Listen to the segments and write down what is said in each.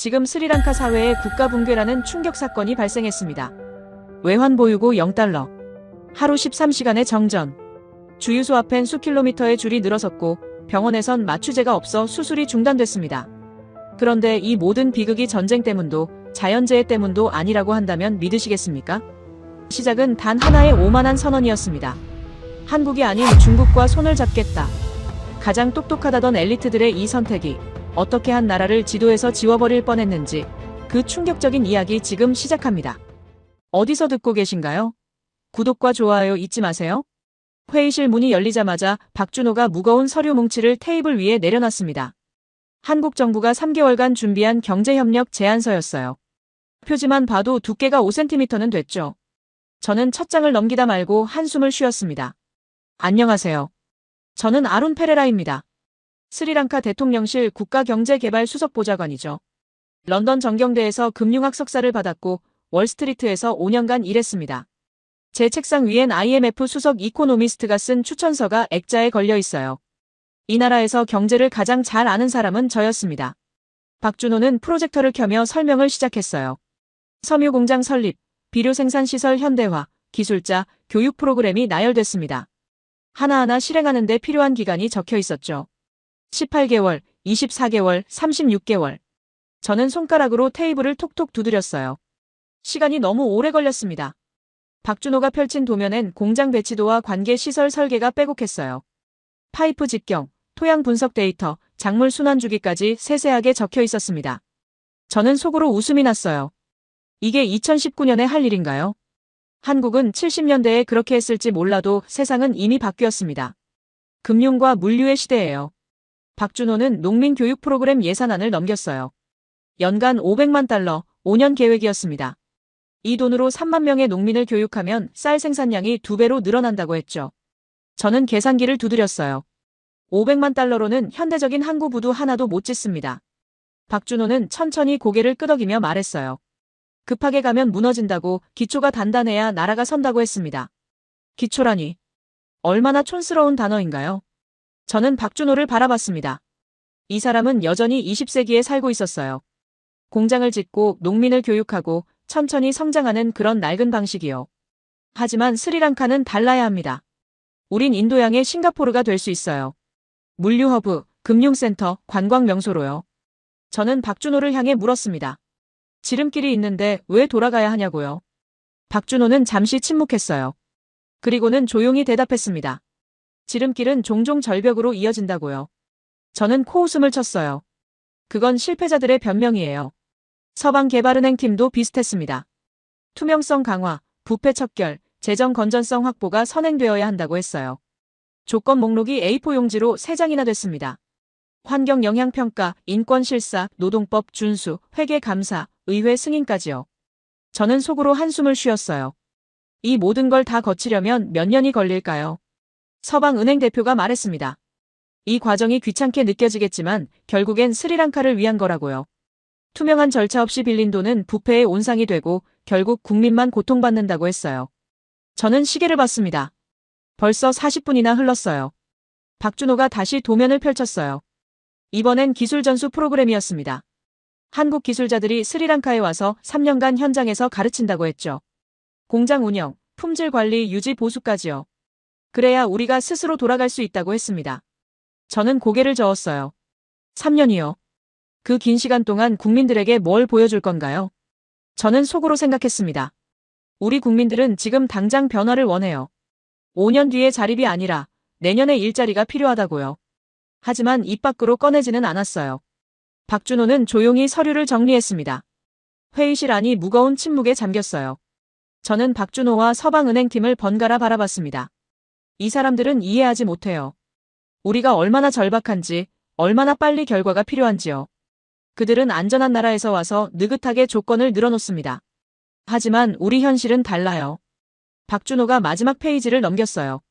지금 스리랑카 사회에 국가 붕괴라는 충격 사건이 발생했습니다. 외환 보유고 0달러. 하루 13시간의 정전. 주유소 앞엔 수킬로미터의 줄이 늘어섰고 병원에선 마취제가 없어 수술이 중단됐습니다. 그런데 이 모든 비극이 전쟁 때문도 자연재해 때문도 아니라고 한다면 믿으시겠습니까? 시작은 단 하나의 오만한 선언이었습니다. 한국이 아닌 중국과 손을 잡겠다. 가장 똑똑하다던 엘리트들의 이 선택이 어떻게 한 나라를 지도에서 지워버릴 뻔했는지 그 충격적인 이야기 지금 시작합니다. 어디서 듣고 계신가요? 구독과 좋아요 잊지 마세요. 회의실 문이 열리자마자 박준호가 무거운 서류 뭉치를 테이블 위에 내려놨습니다. 한국 정부가 3개월간 준비한 경제협력 제안서였어요. 표지만 봐도 두께가 5cm는 됐죠. 저는 첫 장을 넘기다 말고 한숨을 쉬었습니다. 안녕하세요. 저는 아룬 페레라입니다. 스리랑카 대통령실 국가경제개발수석보좌관이죠. 런던 정경대에서 금융학 석사를 받았고 월스트리트에서 5년간 일했습니다. 제 책상 위엔 IMF 수석 이코노미스트가 쓴 추천서가 액자에 걸려 있어요. 이 나라에서 경제를 가장 잘 아는 사람은 저였습니다. 박준호는 프로젝터를 켜며 설명을 시작했어요. 섬유공장 설립, 비료생산시설 현대화, 기술자, 교육 프로그램이 나열됐습니다. 하나하나 실행하는 데 필요한 기간이 적혀 있었죠. 18개월, 24개월, 36개월. 저는 손가락으로 테이블을 톡톡 두드렸어요. 시간이 너무 오래 걸렸습니다. 박준호가 펼친 도면엔 공장 배치도와 관계 시설 설계가 빼곡했어요. 파이프 직경, 토양 분석 데이터, 작물 순환 주기까지 세세하게 적혀 있었습니다. 저는 속으로 웃음이 났어요. 이게 2019년에 할 일인가요? 한국은 70년대에 그렇게 했을지 몰라도 세상은 이미 바뀌었습니다. 금융과 물류의 시대예요. 박준호는 농민 교육 프로그램 예산안을 넘겼어요. 연간 500만 달러, 5년 계획이었습니다. 이 돈으로 3만 명의 농민을 교육하면 쌀 생산량이 2배로 늘어난다고 했죠. 저는 계산기를 두드렸어요. 500만 달러로는 현대적인 항구 부두 하나도 못 짓습니다. 박준호는 천천히 고개를 끄덕이며 말했어요. 급하게 가면 무너진다고, 기초가 단단해야 나라가 선다고 했습니다. 기초라니. 얼마나 촌스러운 단어인가요? 저는 박준호를 바라봤습니다. 이 사람은 여전히 20세기에 살고 있었어요. 공장을 짓고 농민을 교육하고 천천히 성장하는 그런 낡은 방식이요. 하지만 스리랑카는 달라야 합니다. 우린 인도양의 싱가포르가 될 수 있어요. 물류허브, 금융센터, 관광명소로요. 저는 박준호를 향해 물었습니다. 지름길이 있는데 왜 돌아가야 하냐고요. 박준호는 잠시 침묵했어요. 그리고는 조용히 대답했습니다. 지름길은 종종 절벽으로 이어진다고요. 저는 코웃음을 쳤어요. 그건 실패자들의 변명이에요. 서방개발은행팀도 비슷했습니다. 투명성 강화, 부패 척결, 재정 건전성 확보가 선행되어야 한다고 했어요. 조건 목록이 A4 용지로 3장이나 됐습니다. 환경 영향평가, 인권 실사, 노동법 준수, 회계 감사, 의회 승인까지요. 저는 속으로 한숨을 쉬었어요. 이 모든 걸 다 거치려면 몇 년이 걸릴까요? 서방은행 대표가 말했습니다. 이 과정이 귀찮게 느껴지겠지만 결국엔 스리랑카를 위한 거라고요. 투명한 절차 없이 빌린 돈은 부패의 온상이 되고 결국 국민만 고통받는다고 했어요. 저는 시계를 봤습니다. 벌써 40분이나 흘렀어요. 박준호가 다시 도면을 펼쳤어요. 이번엔 기술 전수 프로그램이었습니다. 한국 기술자들이 스리랑카에 와서 3년간 현장에서 가르친다고 했죠. 공장 운영, 품질 관리, 유지 보수까지요. 그래야 우리가 스스로 돌아갈 수 있다고 했습니다. 저는 고개를 저었어요. 3년이요. 그 긴 시간 동안 국민들에게 뭘 보여줄 건가요? 저는 속으로 생각했습니다. 우리 국민들은 지금 당장 변화를 원해요. 5년 뒤의 자립이 아니라 내년에 일자리가 필요하다고요. 하지만 입 밖으로 꺼내지는 않았어요. 박준호는 조용히 서류를 정리했습니다. 회의실 안이 무거운 침묵에 잠겼어요. 저는 박준호와 서방은행팀을 번갈아 바라봤습니다. 이 사람들은 이해하지 못해요. 우리가 얼마나 절박한지, 얼마나 빨리 결과가 필요한지요. 그들은 안전한 나라에서 와서 느긋하게 조건을 늘어놓습니다. 하지만 우리 현실은 달라요. 박준호가 마지막 페이지를 넘겼어요.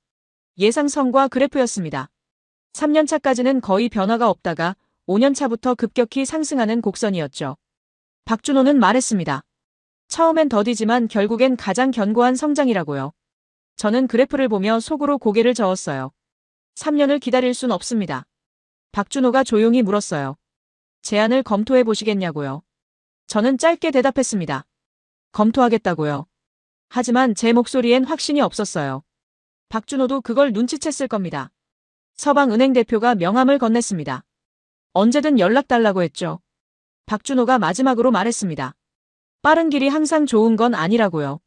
예상성과 그래프였습니다. 3년차까지는 거의 변화가 없다가 5년차부터 급격히 상승하는 곡선이었죠. 박준호는 말했습니다. 처음엔 더디지만 결국엔 가장 견고한 성장이라고요. 저는 그래프를 보며 속으로 고개를 저었어요. 3년을 기다릴 순 없습니다. 박준호가 조용히 물었어요. 제안을 검토해 보시겠냐고요. 저는 짧게 대답했습니다. 검토하겠다고요. 하지만 제 목소리엔 확신이 없었어요. 박준호도 그걸 눈치챘을 겁니다. 서방은행 대표가 명함을 건넸습니다. 언제든 연락 달라고 했죠. 박준호가 마지막으로 말했습니다. 빠른 길이 항상 좋은 건 아니라고요.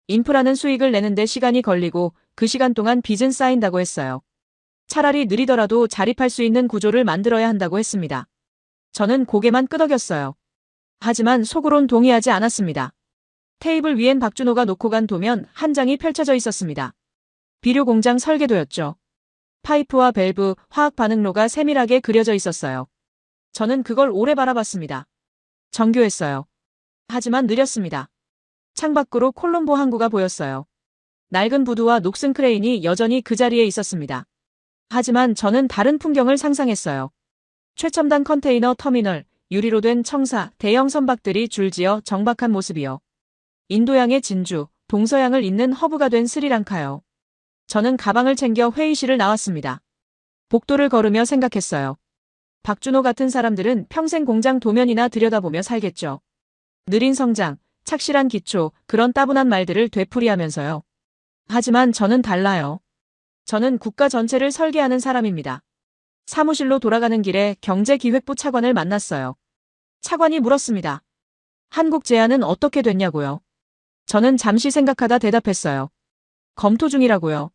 인프라는 수익을 내는데 시간이 걸리고 그 시간 동안 빚은 쌓인다고 했어요. 차라리 느리더라도 자립할 수 있는 구조를 만들어야 한다고 했습니다. 저는 고개만 끄덕였어요. 하지만 속으론 동의하지 않았습니다. 테이블 위엔 박준호가 놓고 간 도면 한 장이 펼쳐져 있었습니다. 비료 공장 설계도였죠. 파이프와 밸브, 화학 반응로가 세밀하게 그려져 있었어요. 저는 그걸 오래 바라봤습니다. 정교했어요. 하지만 느렸습니다. 창밖으로 콜롬보 항구가 보였어요. 낡은 부두와 녹슨 크레인이 여전히 그 자리에 있었습니다. 하지만 저는 다른 풍경을 상상했어요. 최첨단 컨테이너 터미널, 유리로 된 청사, 대형 선박들이 줄지어 정박한 모습이요. 인도양의 진주, 동서양을 잇는 허브가 된 스리랑카요. 저는 가방을 챙겨 회의실을 나왔습니다. 복도를 걸으며 생각했어요. 박준호 같은 사람들은 평생 공장 도면이나 들여다보며 살겠죠. 느린 성장, 착실한 기초, 그런 따분한 말들을 되풀이하면서요. 하지만 저는 달라요. 저는 국가 전체를 설계하는 사람입니다. 사무실로 돌아가는 길에 경제기획부 차관을 만났어요. 차관이 물었습니다. 한국 제안은 어떻게 됐냐고요? 저는 잠시 생각하다 대답했어요. 검토 중이라고요.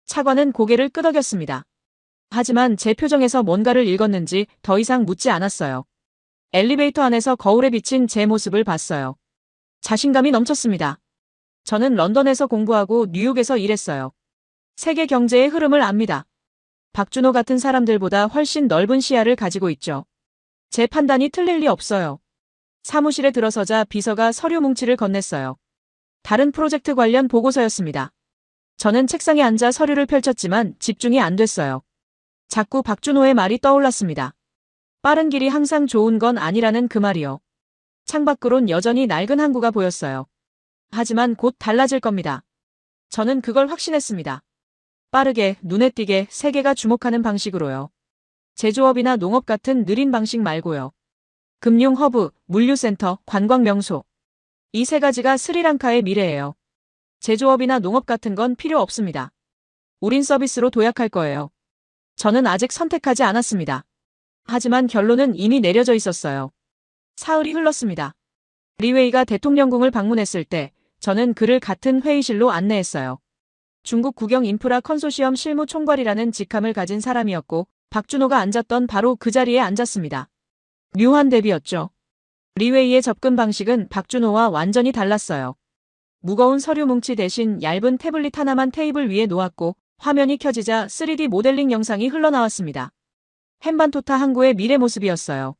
차관은 고개를 끄덕였습니다. 하지만 제 표정에서 뭔가를 읽었는지 더 이상 묻지 않았어요. 엘리베이터 안에서 거울에 비친 제 모습을 봤어요. 자신감이 넘쳤습니다. 저는 런던에서 공부하고 뉴욕에서 일했어요. 세계 경제의 흐름을 압니다. 박준호 같은 사람들보다 훨씬 넓은 시야를 가지고 있죠. 제 판단이 틀릴 리 없어요. 사무실에 들어서자 비서가 서류 뭉치를 건넸어요. 다른 프로젝트 관련 보고서였습니다. 저는 책상에 앉아 서류를 펼쳤지만 집중이 안 됐어요. 자꾸 박준호의 말이 떠올랐습니다. 빠른 길이 항상 좋은 건 아니라는 그 말이요. 창밖으론 여전히 낡은 항구가 보였어요. 하지만 곧 달라질 겁니다. 저는 그걸 확신했습니다. 빠르게, 눈에 띄게 세계가 주목하는 방식으로요. 제조업이나 농업 같은 느린 방식 말고요. 금융 허브, 물류센터, 관광 명소. 이 세 가지가 스리랑카의 미래예요. 제조업이나 농업 같은 건 필요 없습니다. 우린 서비스로 도약할 거예요. 저는 아직 선택하지 않았습니다. 하지만 결론은 이미 내려져 있었어요. 사흘이 흘렀습니다. 리웨이가 대통령궁을 방문했을 때 저는 그를 같은 회의실로 안내했어요. 중국 국영 인프라 컨소시엄 실무 총괄이라는 직함을 가진 사람이었고 박준호가 앉았던 바로 그 자리에 앉았습니다. 묘한 대비였죠. 리웨이의 접근 방식은 박준호와 완전히 달랐어요. 무거운 서류 뭉치 대신 얇은 태블릿 하나만 테이블 위에 놓았고 화면이 켜지자 3D 모델링 영상이 흘러나왔습니다. 햄반토타 항구의 미래 모습이었어요.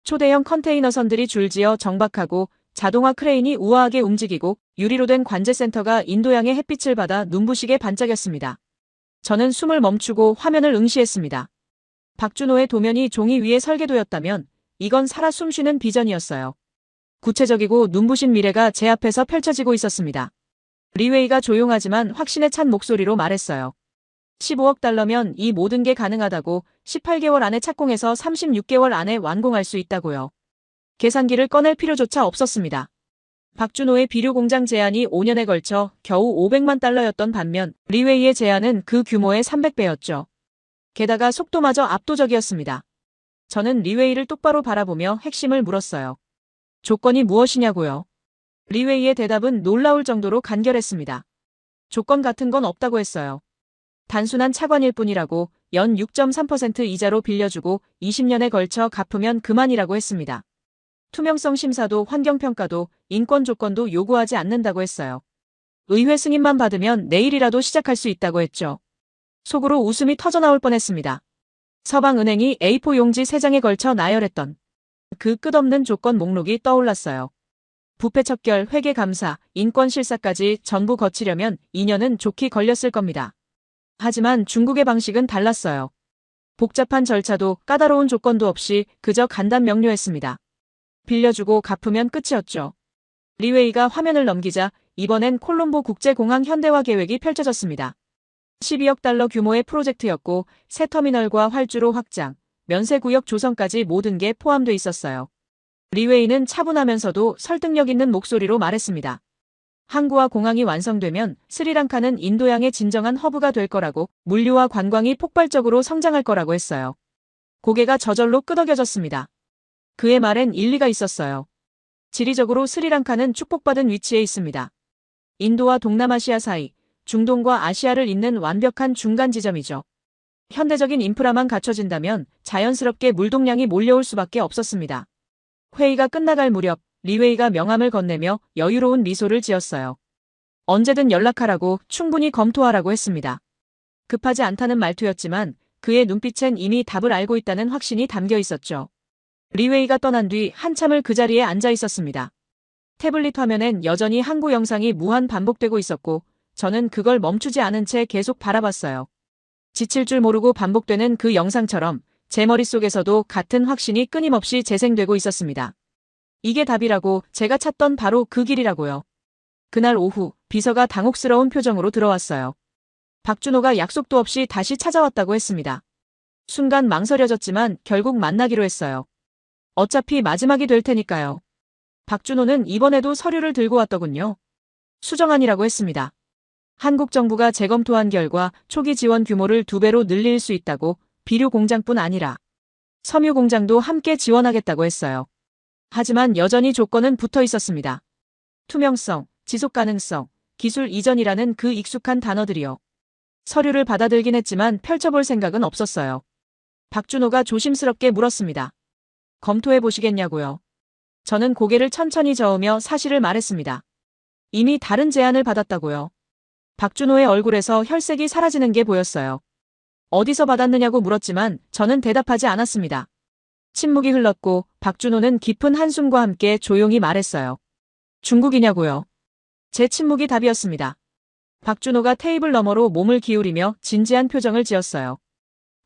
초대형 컨테이너선들이 줄지어 정박하고 자동화 크레인이 우아하게 움직이고 유리로 된 관제센터가 인도양의 햇빛을 받아 눈부시게 반짝였습니다. 저는 숨을 멈추고 화면을 응시했습니다. 박준호의 도면이 종이 위에 설계도였다면 이건 살아 숨쉬는 비전이었어요. 구체적이고 눈부신 미래가 제 앞에서 펼쳐지고 있었습니다. 리웨이가 조용하지만 확신에 찬 목소리로 말했어요. 15억 달러면 이 모든 게 가능하다고 18개월 안에 착공해서 36개월 안에 완공할 수 있다고요. 계산기를 꺼낼 필요조차 없었습니다. 박준호의 비료 공장 제안이 5년에 걸쳐 겨우 500만 달러였던 반면 리웨이의 제안은 그 규모의 300배였죠. 게다가 속도마저 압도적이었습니다. 저는 리웨이를 똑바로 바라보며 핵심을 물었어요. 조건이 무엇이냐고요? 리웨이의 대답은 놀라울 정도로 간결했습니다. 조건 같은 건 없다고 했어요. 단순한 차관일 뿐이라고 연 6.3% 이자로 빌려주고 20년에 걸쳐 갚으면 그만이라고 했습니다. 투명성 심사도 환경평가도 인권 조건도 요구하지 않는다고 했어요. 의회 승인만 받으면 내일이라도 시작할 수 있다고 했죠. 속으로 웃음이 터져나올 뻔했습니다. 서방은행이 A4 용지 3장에 걸쳐 나열했던 그 끝없는 조건 목록이 떠올랐어요. 부패 척결, 회계 감사, 인권 실사까지 전부 거치려면 2년은 좋게 걸렸을 겁니다. 하지만 중국의 방식은 달랐어요. 복잡한 절차도 까다로운 조건도 없이 그저 간단 명료했습니다. 빌려주고 갚으면 끝이었죠. 리웨이가 화면을 넘기자 이번엔 콜롬보 국제공항 현대화 계획이 펼쳐졌습니다. 12억 달러 규모의 프로젝트였고 새 터미널과 활주로 확장, 면세구역 조성까지 모든 게 포함돼 있었어요. 리웨이는 차분하면서도 설득력 있는 목소리로 말했습니다. 항구와 공항이 완성되면 스리랑카는 인도양의 진정한 허브가 될 거라고, 물류와 관광이 폭발적으로 성장할 거라고 했어요. 고개가 저절로 끄덕여졌습니다. 그의 말엔 일리가 있었어요. 지리적으로 스리랑카는 축복받은 위치에 있습니다. 인도와 동남아시아 사이, 중동과 아시아를 잇는 완벽한 중간 지점이죠. 현대적인 인프라만 갖춰진다면 자연스럽게 물동량이 몰려올 수밖에 없었습니다. 회의가 끝나갈 무렵 리웨이가 명함을 건네며 여유로운 미소를 지었어요. 언제든 연락하라고, 충분히 검토하라고 했습니다. 급하지 않다는 말투였지만 그의 눈빛엔 이미 답을 알고 있다는 확신이 담겨 있었죠. 리웨이가 떠난 뒤 한참을 그 자리에 앉아 있었습니다. 태블릿 화면엔 여전히 항구 영상이 무한 반복되고 있었고 저는 그걸 멈추지 않은 채 계속 바라봤어요. 지칠 줄 모르고 반복되는 그 영상처럼 제 머릿속에서도 같은 확신이 끊임없이 재생되고 있었습니다. 이게 답이라고, 제가 찾던 바로 그 길이라고요. 그날 오후 비서가 당혹스러운 표정으로 들어왔어요. 박준호가 약속도 없이 다시 찾아왔다고 했습니다. 순간 망설여졌지만 결국 만나기로 했어요. 어차피 마지막이 될 테니까요. 박준호는 이번에도 서류를 들고 왔더군요. 수정안이라고 했습니다. 한국 정부가 재검토한 결과 초기 지원 규모를 2배로 늘릴 수 있다고, 비료 공장뿐 아니라 섬유 공장도 함께 지원하겠다고 했어요. 하지만 여전히 조건은 붙어 있었습니다. 투명성, 지속 가능성, 기술 이전이라는 그 익숙한 단어들이요. 서류를 받아들긴 했지만 펼쳐볼 생각은 없었어요. 박준호가 조심스럽게 물었습니다. 검토해 보시겠냐고요. 저는 고개를 천천히 저으며 사실을 말했습니다. 이미 다른 제안을 받았다고요. 박준호의 얼굴에서 혈색이 사라지는 게 보였어요. 어디서 받았느냐고 물었지만 저는 대답하지 않았습니다. 침묵이 흘렀고 박준호는 깊은 한숨과 함께 조용히 말했어요. 중국이냐고요. 제 침묵이 답이었습니다. 박준호가 테이블 너머로 몸을 기울이며 진지한 표정을 지었어요.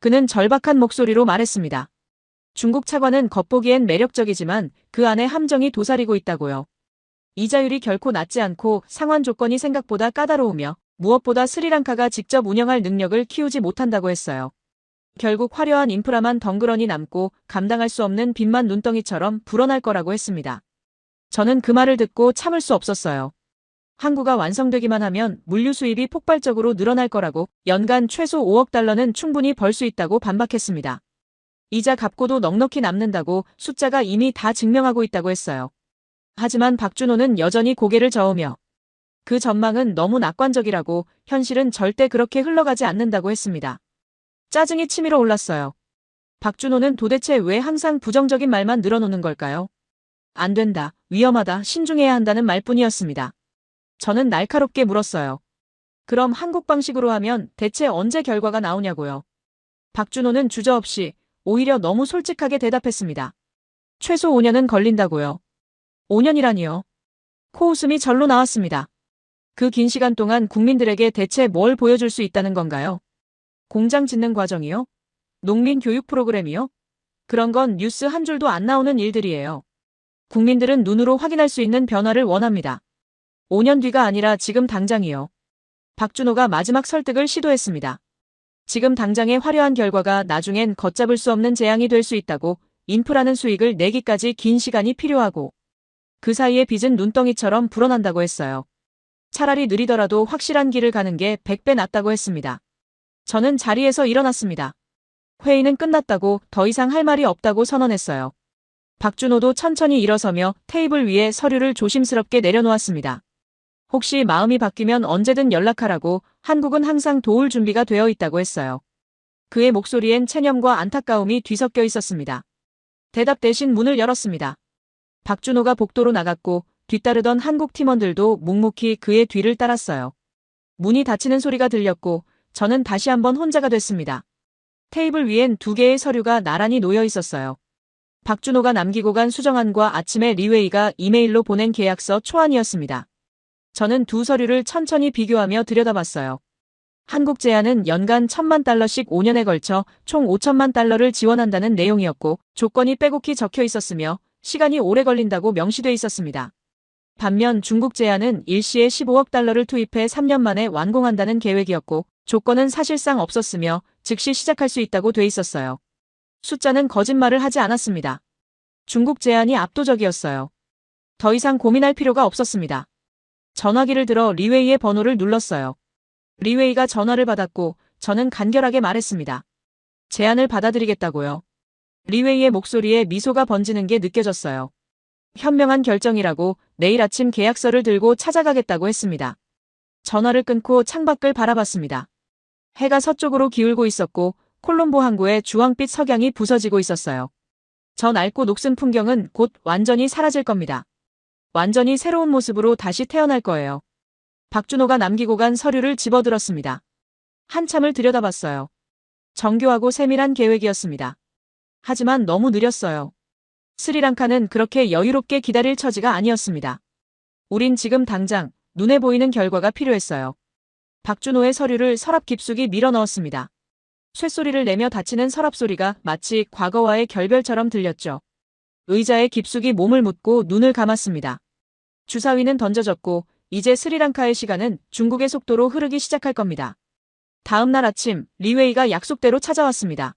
그는 절박한 목소리로 말했습니다. 중국 차관은 겉보기엔 매력적이지만 그 안에 함정이 도사리고 있다고요. 이자율이 결코 낮지 않고 상환 조건이 생각보다 까다로우며 무엇보다 스리랑카가 직접 운영할 능력을 키우지 못한다고 했어요. 결국 화려한 인프라만 덩그러니 남고 감당할 수 없는 빚만 눈덩이처럼 불어날 거라고 했습니다. 저는 그 말을 듣고 참을 수 없었어요. 항구가 완성되기만 하면 물류 수입이 폭발적으로 늘어날 거라고, 연간 최소 5억 달러는 충분히 벌 수 있다고 반박했습니다. 이자 갚고도 넉넉히 남는다고, 숫자가 이미 다 증명하고 있다고 했어요. 하지만 박준호는 여전히 고개를 저으며 그 전망은 너무 낙관적이라고, 현실은 절대 그렇게 흘러가지 않는다고 했습니다. 짜증이 치밀어 올랐어요. 박준호는 도대체 왜 항상 부정적인 말만 늘어놓는 걸까요? 안 된다, 위험하다, 신중해야 한다는 말뿐이었습니다. 저는 날카롭게 물었어요. 그럼 한국 방식으로 하면 대체 언제 결과가 나오냐고요. 박준호는 주저없이, 오히려 너무 솔직하게 대답했습니다. 최소 5년은 걸린다고요. 5년이라니요. 코웃음이 절로 나왔습니다. 그 긴 시간 동안 국민들에게 대체 뭘 보여줄 수 있다는 건가요? 공장 짓는 과정이요? 농민 교육 프로그램이요? 그런 건 뉴스 한 줄도 안 나오는 일들이에요. 국민들은 눈으로 확인할 수 있는 변화를 원합니다. 5년 뒤가 아니라 지금 당장이요. 박준호가 마지막 설득을 시도했습니다. 지금 당장의 화려한 결과가 나중엔 걷잡을 수 없는 재앙이 될 수 있다고, 인프라는 수익을 내기까지 긴 시간이 필요하고 그 사이에 빚은 눈덩이처럼 불어난다고 했어요. 차라리 느리더라도 확실한 길을 가는 게 100배 낫다고 했습니다. 저는 자리에서 일어났습니다. 회의는 끝났다고, 더 이상 할 말이 없다고 선언했어요. 박준호도 천천히 일어서며 테이블 위에 서류를 조심스럽게 내려놓았습니다. 혹시 마음이 바뀌면 언제든 연락하라고, 한국은 항상 도울 준비가 되어 있다고 했어요. 그의 목소리엔 체념과 안타까움이 뒤섞여 있었습니다. 대답 대신 문을 열었습니다. 박준호가 복도로 나갔고 뒤따르던 한국 팀원들도 묵묵히 그의 뒤를 따랐어요. 문이 닫히는 소리가 들렸고 저는 다시 한번 혼자가 됐습니다. 테이블 위엔 2개의 서류가 나란히 놓여 있었어요. 박준호가 남기고 간 수정안과 아침에 리웨이가 이메일로 보낸 계약서 초안이었습니다. 저는 두 서류를 천천히 비교하며 들여다봤어요. 한국 제안은 연간 1,000만 달러씩 5년에 걸쳐 총 5천만 달러를 지원한다는 내용이었고 조건이 빼곡히 적혀 있었으며 시간이 오래 걸린다고 명시돼 있었습니다. 반면 중국 제안은 일시에 15억 달러를 투입해 3년 만에 완공한다는 계획이었고 조건은 사실상 없었으며 즉시 시작할 수 있다고 돼 있었어요. 숫자는 거짓말을 하지 않았습니다. 중국 제안이 압도적이었어요. 더 이상 고민할 필요가 없었습니다. 전화기를 들어 리웨이의 번호를 눌렀어요. 리웨이가 전화를 받았고 저는 간결하게 말했습니다. 제안을 받아들이겠다고요. 리웨이의 목소리에 미소가 번지는 게 느껴졌어요. 현명한 결정이라고 내일 아침 계약서를 들고 찾아가겠다고 했습니다. 전화를 끊고 창밖을 바라봤습니다. 해가 서쪽으로 기울고 있었고 콜롬보 항구의 주황빛 석양이 부서지고 있었어요. 저 낡고 녹슨 풍경은 곧 완전히 사라질 겁니다. 완전히 새로운 모습으로 다시 태어날 거예요. 박준호가 남기고 간 서류를 집어들었습니다. 한참을 들여다봤어요. 정교하고 세밀한 계획이었습니다. 하지만 너무 느렸어요. 스리랑카는 그렇게 여유롭게 기다릴 처지가 아니었습니다. 우린 지금 당장 눈에 보이는 결과가 필요했어요. 박준호의 서류를 서랍 깊숙이 밀어 넣었습니다. 쇳소리를 내며 닫히는 서랍 소리가 마치 과거와의 결별처럼 들렸죠. 의자에 깊숙이 몸을 묻고 눈을 감았습니다. 주사위는 던져졌고 이제 스리랑카의 시간은 중국의 속도로 흐르기 시작할 겁니다. 다음 날 아침 리웨이가 약속대로 찾아왔습니다.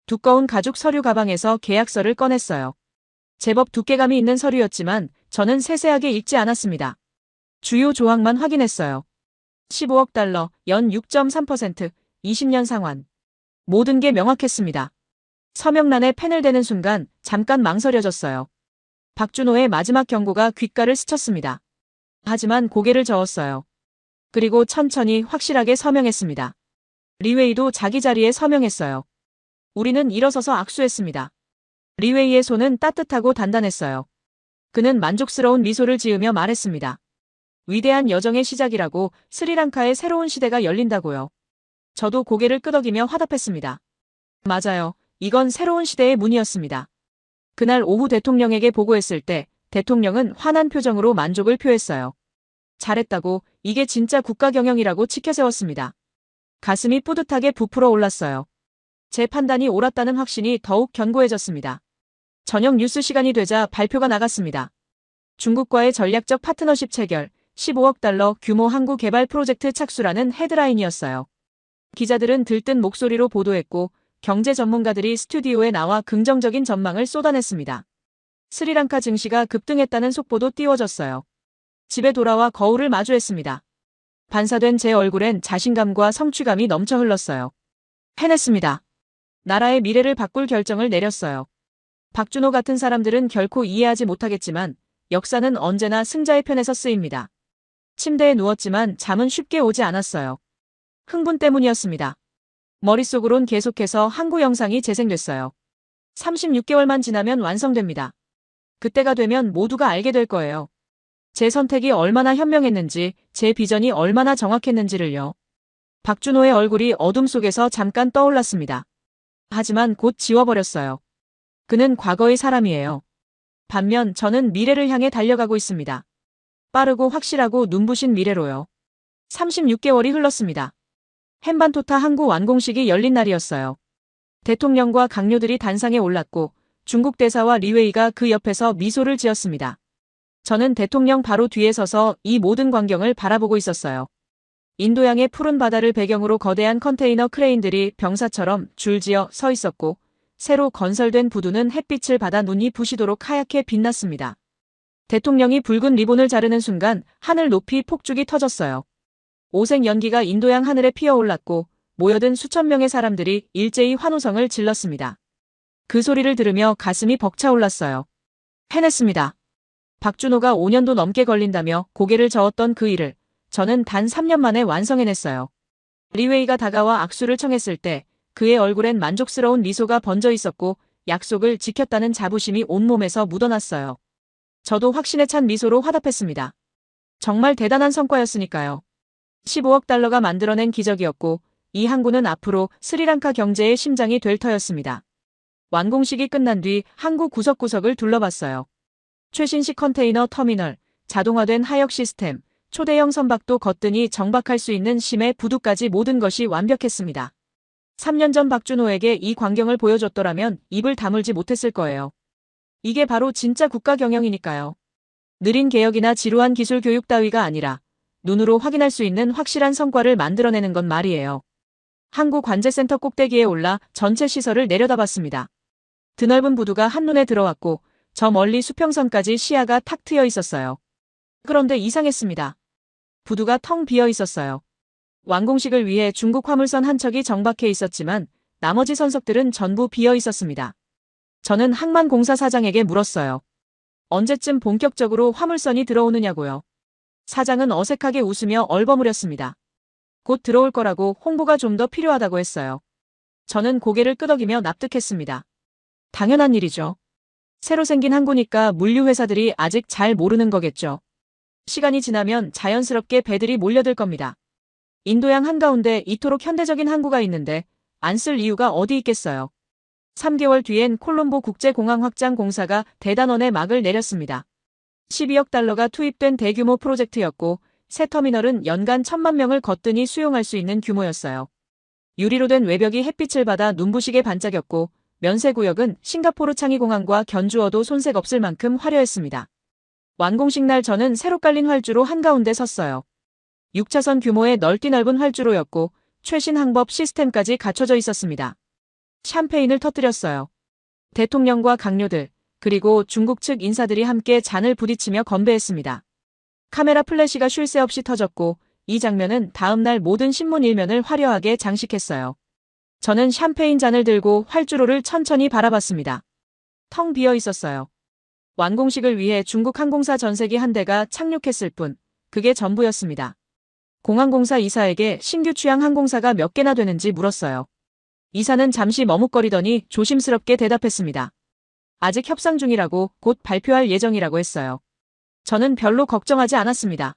두꺼운 가죽 서류 가방에서 계약서를 꺼냈어요. 제법 두께감이 있는 서류였지만 저는 세세하게 읽지 않았습니다. 주요 조항만 확인했어요. 15억 달러, 연 6.3%, 20년 상환. 모든 게 명확했습니다. 서명란에 펜을 대는 순간 잠깐 망설여졌어요. 박준호의 마지막 경고가 귓가를 스쳤습니다. 하지만 고개를 저었어요. 그리고 천천히 확실하게 서명했습니다. 리웨이도 자기 자리에 서명했어요. 우리는 일어서서 악수했습니다. 리웨이의 손은 따뜻하고 단단했어요. 그는 만족스러운 미소를 지으며 말했습니다. 위대한 여정의 시작이라고, 스리랑카의 새로운 시대가 열린다고요. 저도 고개를 끄덕이며 화답했습니다. 맞아요. 이건 새로운 시대의 문이었습니다. 그날 오후 대통령에게 보고했을 때 대통령은 환한 표정으로 만족을 표했어요. 잘했다고, 이게 진짜 국가 경영이라고 치켜세웠습니다. 가슴이 뿌듯하게 부풀어 올랐어요. 제 판단이 옳았다는 확신이 더욱 견고해졌습니다. 저녁 뉴스 시간이 되자 발표가 나갔습니다. 중국과의 전략적 파트너십 체결, 15억 달러 규모 항구 개발 프로젝트 착수라는 헤드라인이었어요. 기자들은 들뜬 목소리로 보도했고 경제 전문가들이 스튜디오에 나와 긍정적인 전망을 쏟아냈습니다. 스리랑카 증시가 급등했다는 속보도 띄워졌어요. 집에 돌아와 거울을 마주했습니다. 반사된 제 얼굴엔 자신감과 성취감이 넘쳐 흘렀어요. 해냈습니다. 나라의 미래를 바꿀 결정을 내렸어요. 박준호 같은 사람들은 결코 이해하지 못하겠지만 역사는 언제나 승자의 편에서 쓰입니다. 침대에 누웠지만 잠은 쉽게 오지 않았어요. 흥분 때문이었습니다. 머릿속으론 계속해서 항구 영상이 재생됐어요. 36개월만 지나면 완성됩니다. 그때가 되면 모두가 알게 될 거예요. 제 선택이 얼마나 현명했는지, 제 비전이 얼마나 정확했는지를요. 박준호의 얼굴이 어둠 속에서 잠깐 떠올랐습니다. 하지만 곧 지워버렸어요. 그는 과거의 사람이에요. 반면 저는 미래를 향해 달려가고 있습니다. 빠르고 확실하고 눈부신 미래로요. 36개월이 흘렀습니다. 헨반토타 항구 완공식이 열린 날이었어요. 대통령과 강요들이 단상에 올랐고 중국 대사와 리웨이가 그 옆에서 미소를 지었습니다. 저는 대통령 바로 뒤에 서서 이 모든 광경을 바라보고 있었어요. 인도양의 푸른 바다를 배경으로 거대한 컨테이너 크레인들이 병사처럼 줄지어 서 있었고 새로 건설된 부두는 햇빛을 받아 눈이 부시도록 하얗게 빛났습니다. 대통령이 붉은 리본을 자르는 순간 하늘 높이 폭죽이 터졌어요. 오색 연기가 인도양 하늘에 피어올랐고 모여든 수천 명의 사람들이 일제히 환호성을 질렀습니다. 그 소리를 들으며 가슴이 벅차올랐어요. 해냈습니다. 박준호가 5년도 넘게 걸린다며 고개를 저었던 그 일을 저는 단 3년 만에 완성해냈어요. 리웨이가 다가와 악수를 청했을 때 그의 얼굴엔 만족스러운 미소가 번져 있었고 약속을 지켰다는 자부심이 온몸에서 묻어났어요. 저도 확신에 찬 미소로 화답했습니다. 정말 대단한 성과였으니까요. 15억 달러가 만들어낸 기적이었고 이 항구는 앞으로 스리랑카 경제의 심장이 될 터였습니다. 완공식이 끝난 뒤 항구 구석구석을 둘러봤어요. 최신식 컨테이너 터미널, 자동화된 하역 시스템, 초대형 선박도 거뜬히 정박할 수 있는 심해 부두까지 모든 것이 완벽했습니다. 3년 전 박준호에게 이 광경을 보여줬더라면 입을 다물지 못했을 거예요. 이게 바로 진짜 국가 경영이니까요. 느린 개혁이나 지루한 기술 교육 따위가 아니라 눈으로 확인할 수 있는 확실한 성과를 만들어내는 건 말이에요. 항구 관제센터 꼭대기에 올라 전체 시설을 내려다봤습니다. 드넓은 부두가 한눈에 들어왔고 저 멀리 수평선까지 시야가 탁 트여 있었어요. 그런데 이상했습니다. 부두가 텅 비어 있었어요. 완공식을 위해 중국 화물선 한 척이 정박해 있었지만 나머지 선석들은 전부 비어 있었습니다. 저는 항만공사 사장에게 물었어요. 언제쯤 본격적으로 화물선이 들어오느냐고요. 사장은 어색하게 웃으며 얼버무렸습니다. 곧 들어올 거라고, 홍보가 좀 더 필요하다고 했어요. 저는 고개를 끄덕이며 납득했습니다. 당연한 일이죠. 새로 생긴 항구니까 물류회사들이 아직 잘 모르는 거겠죠. 시간이 지나면 자연스럽게 배들이 몰려들 겁니다. 인도양 한가운데 이토록 현대적인 항구가 있는데 안 쓸 이유가 어디 있겠어요. 3개월 뒤엔 콜롬보 국제공항 확장 공사가 대단원에 막을 내렸습니다. 12억 달러가 투입된 대규모 프로젝트였고 새 터미널은 연간 1,000만 명을 거뜬히 수용할 수 있는 규모였어요. 유리로 된 외벽이 햇빛을 받아 눈부시게 반짝였고 면세구역은 싱가포르 창의공항과 견주어도 손색 없을 만큼 화려했습니다. 완공식 날 저는 새로 깔린 활주로 한가운데 섰어요. 6차선 규모의 넓디 넓은 활주로였고 최신 항법 시스템까지 갖춰져 있었습니다. 샴페인을 터뜨렸어요. 대통령과 강요들, 그리고 중국 측 인사들이 함께 잔을 부딪히며 건배했습니다. 카메라 플래시가 쉴 새 없이 터졌고 이 장면은 다음날 모든 신문 일면을 화려하게 장식했어요. 저는 샴페인 잔을 들고 활주로를 천천히 바라봤습니다. 텅 비어 있었어요. 완공식을 위해 중국 항공사 전세기 한 대가 착륙했을 뿐 그게 전부였습니다. 공항공사 이사에게 신규 취향 항공사가 몇 개나 되는지 물었어요. 이사는 잠시 머뭇거리더니 조심스럽게 대답했습니다. 아직 협상 중이라고, 곧 발표할 예정이라고 했어요. 저는 별로 걱정하지 않았습니다.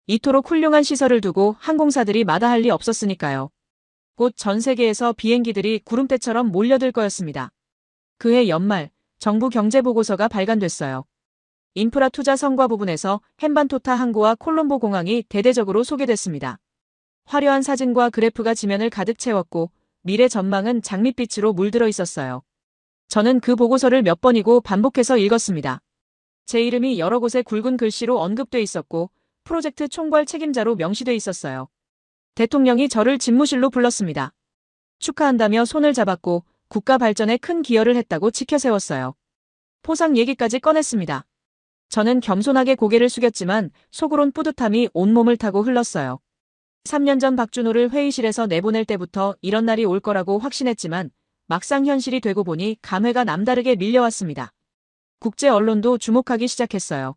이토록 훌륭한 시설을 두고 항공사들이 마다할 리 없었으니까요. 곧 전 세계에서 비행기들이 구름대처럼 몰려들 거였습니다. 그해 연말, 정부 경제보고서가 발간됐어요. 인프라 투자 성과 부분에서 헨반토타 항구와 콜롬보 공항이 대대적으로 소개됐습니다. 화려한 사진과 그래프가 지면을 가득 채웠고 미래 전망은 장밋빛으로 물들어 있었어요. 저는 그 보고서를 몇 번이고 반복해서 읽었습니다. 제 이름이 여러 곳에 굵은 글씨로 언급돼 있었고 프로젝트 총괄 책임자로 명시돼 있었어요. 대통령이 저를 집무실로 불렀습니다. 축하한다며 손을 잡았고 국가 발전에 큰 기여를 했다고 치켜세웠어요. 포상 얘기까지 꺼냈습니다. 저는 겸손하게 고개를 숙였지만 속으론 뿌듯함이 온몸을 타고 흘렀어요. 3년 전 박준호를 회의실에서 내보낼 때부터 이런 날이 올 거라고 확신했지만 막상 현실이 되고 보니 감회가 남다르게 밀려왔습니다. 국제 언론도 주목하기 시작했어요.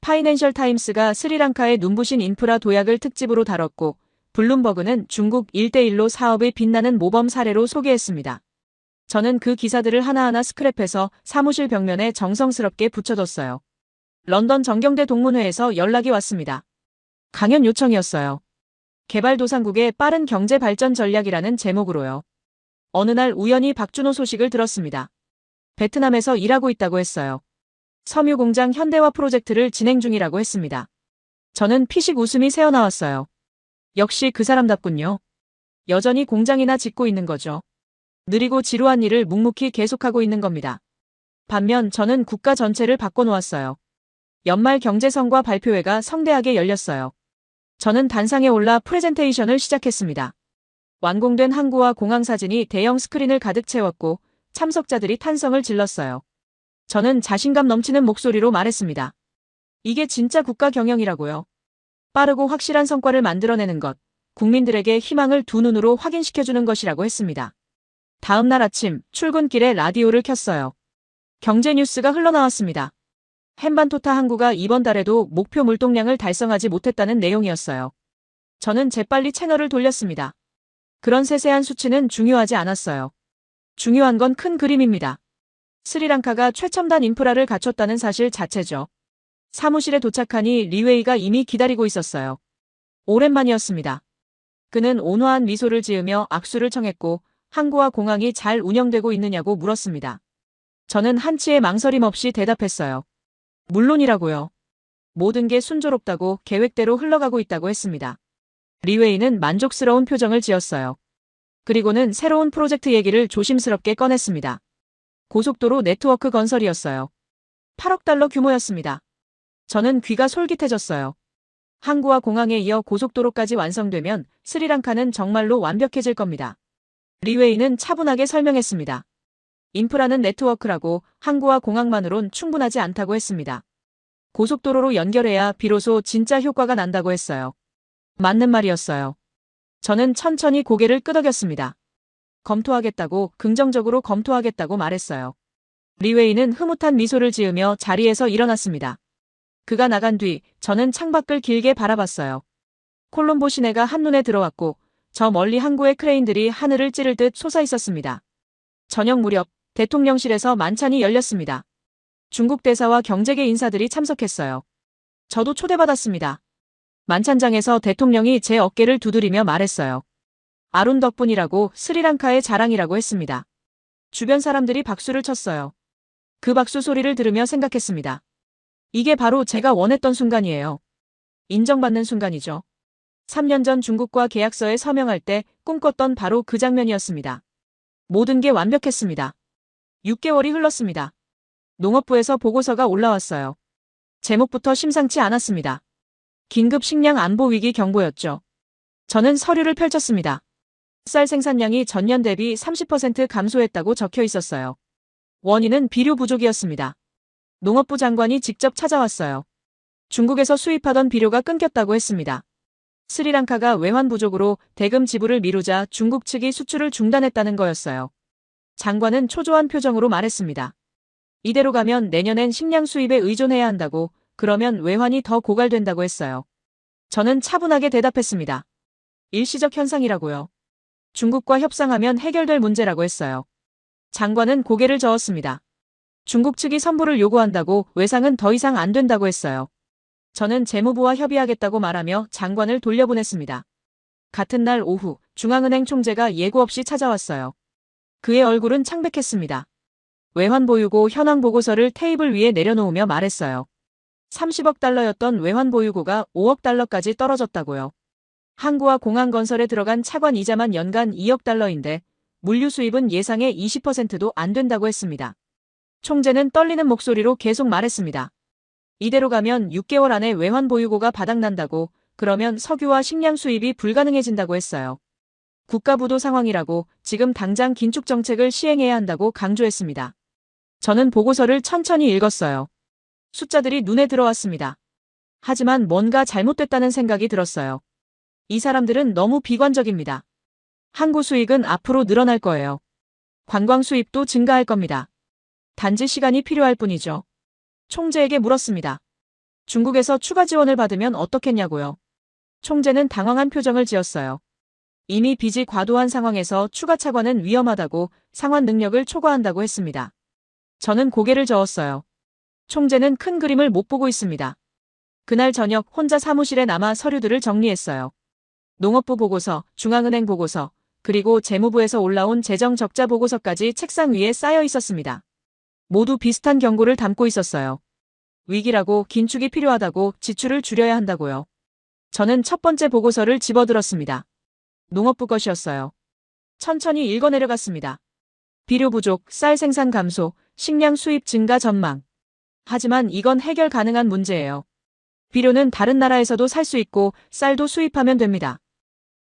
파이낸셜 타임스가 스리랑카의 눈부신 인프라 도약을 특집으로 다뤘고 블룸버그는 중국 1대1로 사업의 빛나는 모범 사례로 소개했습니다. 저는 그 기사들을 하나하나 스크랩해서 사무실 벽면에 정성스럽게 붙여뒀어요. 런던 정경대 동문회에서 연락이 왔습니다. 강연 요청이었어요. 개발도상국의 빠른 경제 발전 전략이라는 제목으로요. 어느 날 우연히 박준호 소식을 들었습니다. 베트남에서 일하고 있다고 했어요. 섬유공장 현대화 프로젝트를 진행 중이라고 했습니다. 저는 피식 웃음이 새어나왔어요. 역시 그 사람답군요. 여전히 공장이나 짓고 있는 거죠. 느리고 지루한 일을 묵묵히 계속하고 있는 겁니다. 반면 저는 국가 전체를 바꿔놓았어요. 연말 경제성과 발표회가 성대하게 열렸어요. 저는 단상에 올라 프레젠테이션을 시작했습니다. 완공된 항구와 공항 사진이 대형 스크린을 가득 채웠고 참석자들이 탄성을 질렀어요. 저는 자신감 넘치는 목소리로 말했습니다. 이게 진짜 국가 경영이라고요. 빠르고 확실한 성과를 만들어내는 것, 국민들에게 희망을 두 눈으로 확인시켜주는 것이라고 했습니다. 다음 날 아침 출근길에 라디오를 켰어요. 경제 뉴스가 흘러나왔습니다. 헨반토타 항구가 이번 달에도 목표 물동량을 달성하지 못했다는 내용이었어요. 저는 재빨리 채널을 돌렸습니다. 그런 세세한 수치는 중요하지 않았어요. 중요한 건 큰 그림입니다. 스리랑카가 최첨단 인프라를 갖췄다는 사실 자체죠. 사무실에 도착하니 리웨이가 이미 기다리고 있었어요. 오랜만이었습니다. 그는 온화한 미소를 지으며 악수를 청했고 항구와 공항이 잘 운영되고 있느냐고 물었습니다. 저는 한치의 망설임 없이 대답했어요. 물론이라고요. 모든 게 순조롭다고 계획대로 흘러가고 있다고 했습니다. 리웨이는 만족스러운 표정을 지었어요. 그리고는 새로운 프로젝트 얘기를 조심스럽게 꺼냈습니다. 고속도로 네트워크 건설이었어요. 8억 달러 규모였습니다. 저는 귀가 솔깃해졌어요. 항구와 공항에 이어 고속도로까지 완성되면 스리랑카는 정말로 완벽해질 겁니다. 리웨이는 차분하게 설명했습니다. 인프라는 네트워크라고 항구와 공항만으론 충분하지 않다고 했습니다. 고속도로로 연결해야 비로소 진짜 효과가 난다고 했어요. 맞는 말이었어요. 저는 천천히 고개를 끄덕였습니다. 검토하겠다고, 긍정적으로 검토하겠다고 말했어요. 리웨이는 흐뭇한 미소를 지으며 자리에서 일어났습니다. 그가 나간 뒤 저는 창밖을 길게 바라봤어요. 콜롬보 시내가 한눈에 들어왔고 저 멀리 항구의 크레인들이 하늘을 찌를 듯 솟아있었습니다. 저녁 무렵 대통령실에서 만찬이 열렸습니다. 중국 대사와 경제계 인사들이 참석했어요. 저도 초대받았습니다. 만찬장에서 대통령이 제 어깨를 두드리며 말했어요. 아룬 덕분이라고, 스리랑카의 자랑이라고 했습니다. 주변 사람들이 박수를 쳤어요. 그 박수 소리를 들으며 생각했습니다. 이게 바로 제가 원했던 순간이에요. 인정받는 순간이죠. 3년 전 중국과 계약서에 서명할 때 꿈꿨던 바로 그 장면이었습니다. 모든 게 완벽했습니다. 6개월이 흘렀습니다. 농업부에서 보고서가 올라왔어요. 제목부터 심상치 않았습니다. 긴급 식량 안보 위기 경보였죠. 저는 서류를 펼쳤습니다. 쌀 생산량이 전년 대비 30% 감소했다고 적혀 있었어요. 원인은 비료 부족이었습니다. 농업부 장관이 직접 찾아왔어요. 중국에서 수입하던 비료가 끊겼다고 했습니다. 스리랑카가 외환 부족으로 대금 지불을 미루자 중국 측이 수출을 중단했다는 거였어요. 장관은 초조한 표정으로 말했습니다. 이대로 가면 내년엔 식량 수입에 의존해야 한다고, 그러면 외환이 더 고갈된다고 했어요. 저는 차분하게 대답했습니다. 일시적 현상이라고요. 중국과 협상하면 해결될 문제라고 했어요. 장관은 고개를 저었습니다. 중국 측이 선불을 요구한다고, 외상은 더 이상 안 된다고 했어요. 저는 재무부와 협의하겠다고 말하며 장관을 돌려보냈습니다. 같은 날 오후 중앙은행 총재가 예고 없이 찾아왔어요. 그의 얼굴은 창백했습니다. 외환 보유고 현황 보고서를 테이블 위에 내려놓으며 말했어요. 30억 달러였던 외환 보유고가 5억 달러까지 떨어졌다고요. 항구와 공항 건설에 들어간 차관 이자만 연간 2억 달러인데 물류 수입은 예상의 20%도 안 된다고 했습니다. 총재는 떨리는 목소리로 계속 말했습니다. 이대로 가면 6개월 안에 외환 보유고가 바닥난다고, 그러면 석유와 식량 수입이 불가능해진다고 했어요. 국가부도 상황이라고, 지금 당장 긴축 정책을 시행해야 한다고 강조했습니다. 저는 보고서를 천천히 읽었어요. 숫자들이 눈에 들어왔습니다. 하지만 뭔가 잘못됐다는 생각이 들었어요. 이 사람들은 너무 비관적입니다. 항구 수익은 앞으로 늘어날 거예요. 관광 수입도 증가할 겁니다. 단지 시간이 필요할 뿐이죠. 총재에게 물었습니다. 중국에서 추가 지원을 받으면 어떻겠냐고요. 총재는 당황한 표정을 지었어요. 이미 빚이 과도한 상황에서 추가 차관은 위험하다고, 상환 능력을 초과한다고 했습니다. 저는 고개를 저었어요. 총재는 큰 그림을 못 보고 있습니다. 그날 저녁 혼자 사무실에 남아 서류들을 정리했어요. 농업부 보고서, 중앙은행 보고서, 그리고 재무부에서 올라온 재정 적자 보고서까지 책상 위에 쌓여 있었습니다. 모두 비슷한 경고를 담고 있었어요. 위기라고, 긴축이 필요하다고, 지출을 줄여야 한다고요. 저는 첫 번째 보고서를 집어들었습니다. 농업부 것이었어요. 천천히 읽어내려갔습니다. 비료 부족, 쌀 생산 감소, 식량 수입 증가 전망. 하지만 이건 해결 가능한 문제예요. 비료는 다른 나라에서도 살 수 있고 쌀도 수입하면 됩니다.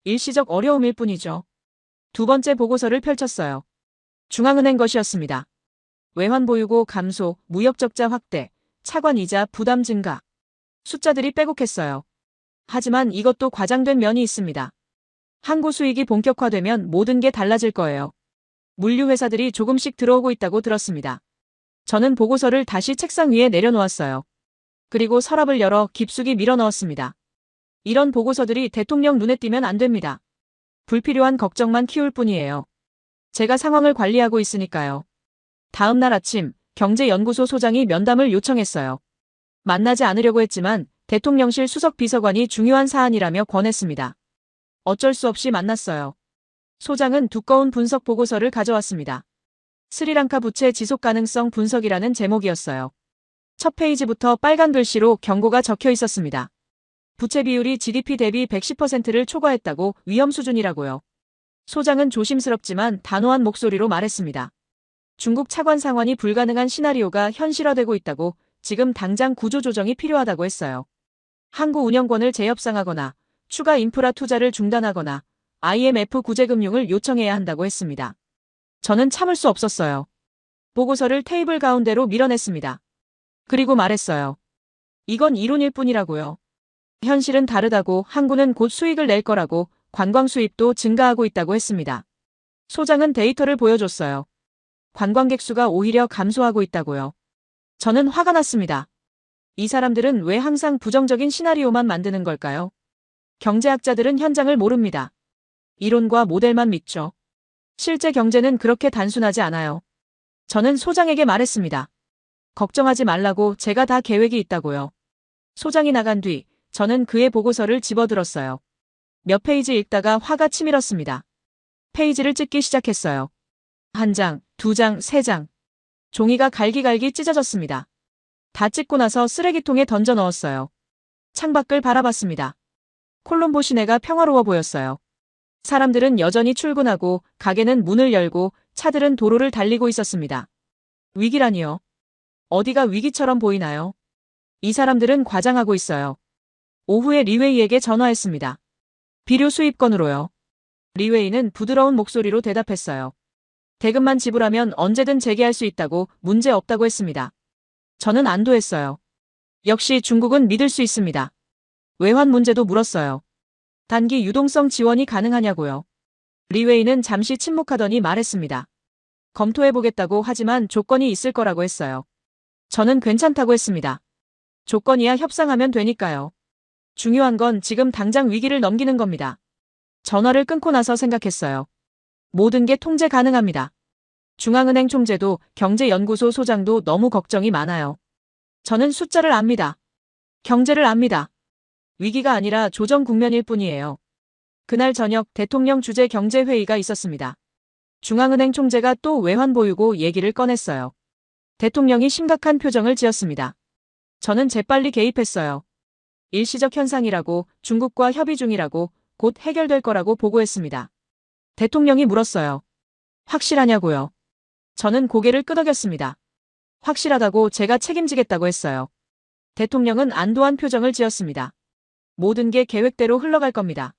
일시적 어려움일 뿐이죠. 두 번째 보고서를 펼쳤어요. 중앙은행 것이었습니다. 외환 보유고 감소, 무역 적자 확대, 차관 이자 부담 증가. 숫자들이 빼곡했어요. 하지만 이것도 과장된 면이 있습니다. 항구 수익이 본격화되면 모든 게 달라질 거예요. 물류 회사들이 조금씩 들어오고 있다고 들었습니다. 저는 보고서를 다시 책상 위에 내려놓았어요. 그리고 서랍을 열어 깊숙이 밀어 넣었습니다. 이런 보고서들이 대통령 눈에 띄면 안 됩니다. 불필요한 걱정만 키울 뿐이에요. 제가 상황을 관리하고 있으니까요. 다음 날 아침 경제연구소 소장이 면담을 요청했어요. 만나지 않으려고 했지만 대통령실 수석 비서관이 중요한 사안이라며 권했습니다. 어쩔 수 없이 만났어요. 소장은 두꺼운 분석 보고서를 가져왔습니다. 스리랑카 부채 지속 가능성 분석이라는 제목이었어요. 첫 페이지부터 빨간 글씨로 경고가 적혀 있었습니다. 부채 비율이 GDP 대비 110%를 초과했다고, 위험 수준이라고요. 소장은 조심스럽지만 단호한 목소리로 말했습니다. 중국 차관 상환이 불가능한 시나리오가 현실화되고 있다고, 지금 당장 구조조정이 필요하다고 했어요. 항구 운영권을 재협상하거나 추가 인프라 투자를 중단하거나 IMF 구제금융을 요청해야 한다고 했습니다. 저는 참을 수 없었어요. 보고서를 테이블 가운데로 밀어냈습니다. 그리고 말했어요. 이건 이론일 뿐이라고요. 현실은 다르다고, 항구는 곧 수익을 낼 거라고, 관광 수입도 증가하고 있다고 했습니다. 소장은 데이터를 보여줬어요. 관광객 수가 오히려 감소하고 있다고요. 저는 화가 났습니다. 이 사람들은 왜 항상 부정적인 시나리오만 만드는 걸까요? 경제학자들은 현장을 모릅니다. 이론과 모델만 믿죠. 실제 경제는 그렇게 단순하지 않아요. 저는 소장에게 말했습니다. 걱정하지 말라고, 제가 다 계획이 있다고요. 소장이 나간 뒤 저는 그의 보고서를 집어들었어요. 몇 페이지 읽다가 화가 치밀었습니다. 페이지를 찢기 시작했어요. 한 장, 두 장, 세 장. 종이가 갈기갈기 찢어졌습니다. 다 찢고 나서 쓰레기통에 던져 넣었어요. 창밖을 바라봤습니다. 콜롬보 시내가 평화로워 보였어요. 사람들은 여전히 출근하고, 가게는 문을 열고, 차들은 도로를 달리고 있었습니다. 위기라니요. 어디가 위기처럼 보이나요? 이 사람들은 과장하고 있어요. 오후에 리웨이에게 전화했습니다. 비료 수입건으로요. 리웨이는 부드러운 목소리로 대답했어요. 대금만 지불하면 언제든 재개할 수 있다고, 문제 없다고 했습니다. 저는 안도했어요. 역시 중국은 믿을 수 있습니다. 외환 문제도 물었어요. 단기 유동성 지원이 가능하냐고요. 리웨이는 잠시 침묵하더니 말했습니다. 검토해보겠다고, 하지만 조건이 있을 거라고 했어요. 저는 괜찮다고 했습니다. 조건이야 협상하면 되니까요. 중요한 건 지금 당장 위기를 넘기는 겁니다. 전화를 끊고 나서 생각했어요. 모든 게 통제 가능합니다. 중앙은행 총재도, 경제연구소 소장도 너무 걱정이 많아요. 저는 숫자를 압니다. 경제를 압니다. 위기가 아니라 조정 국면일 뿐이에요. 그날 저녁 대통령 주재 경제회의가 있었습니다. 중앙은행 총재가 또 외환 보유고 얘기를 꺼냈어요. 대통령이 심각한 표정을 지었습니다. 저는 재빨리 개입했어요. 일시적 현상이라고, 중국과 협의 중이라고, 곧 해결될 거라고 보고했습니다. 대통령이 물었어요. 확실하냐고요. 저는 고개를 끄덕였습니다. 확실하다고, 제가 책임지겠다고 했어요. 대통령은 안도한 표정을 지었습니다. 모든 게 계획대로 흘러갈 겁니다.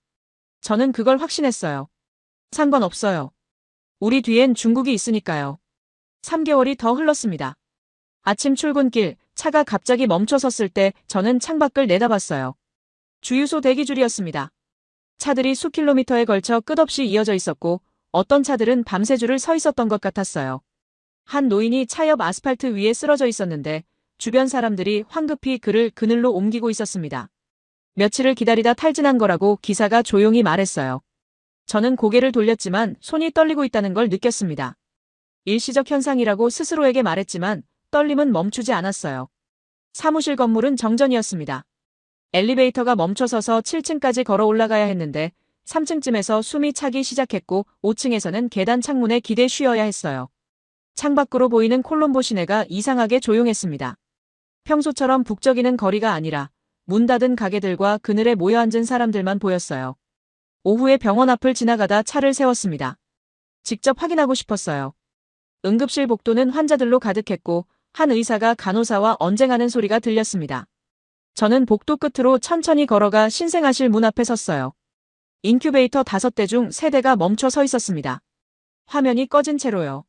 저는 그걸 확신했어요. 상관없어요. 우리 뒤엔 중국이 있으니까요. 3개월이 더 흘렀습니다. 아침 출근길, 차가 갑자기 멈춰 섰을 때 저는 창밖을 내다봤어요. 주유소 대기줄이었습니다. 차들이 수킬로미터에 걸쳐 끝없이 이어져 있었고, 어떤 차들은 밤새 줄을 서 있었던 것 같았어요. 한 노인이 차 옆 아스팔트 위에 쓰러져 있었는데, 주변 사람들이 황급히 그를 그늘로 옮기고 있었습니다. 며칠을 기다리다 탈진한 거라고 기사가 조용히 말했어요. 저는 고개를 돌렸지만 손이 떨리고 있다는 걸 느꼈습니다. 일시적 현상이라고 스스로에게 말했지만 떨림은 멈추지 않았어요. 사무실 건물은 정전이었습니다. 엘리베이터가 멈춰서서 7층까지 걸어 올라가야 했는데 3층쯤에서 숨이 차기 시작했고 5층에서는 계단 창문에 기대 쉬어야 했어요. 창밖으로 보이는 콜롬보 시내가 이상하게 조용했습니다. 평소처럼 북적이는 거리가 아니라 문 닫은 가게들과 그늘에 모여 앉은 사람들만 보였어요. 오후에 병원 앞을 지나가다 차를 세웠습니다. 직접 확인하고 싶었어요. 응급실 복도는 환자들로 가득했고 한 의사가 간호사와 언쟁하는 소리가 들렸습니다. 저는 복도 끝으로 천천히 걸어가 신생아실 문 앞에 섰어요. 인큐베이터 5대 중 3대가 멈춰 서 있었습니다. 화면이 꺼진 채로요.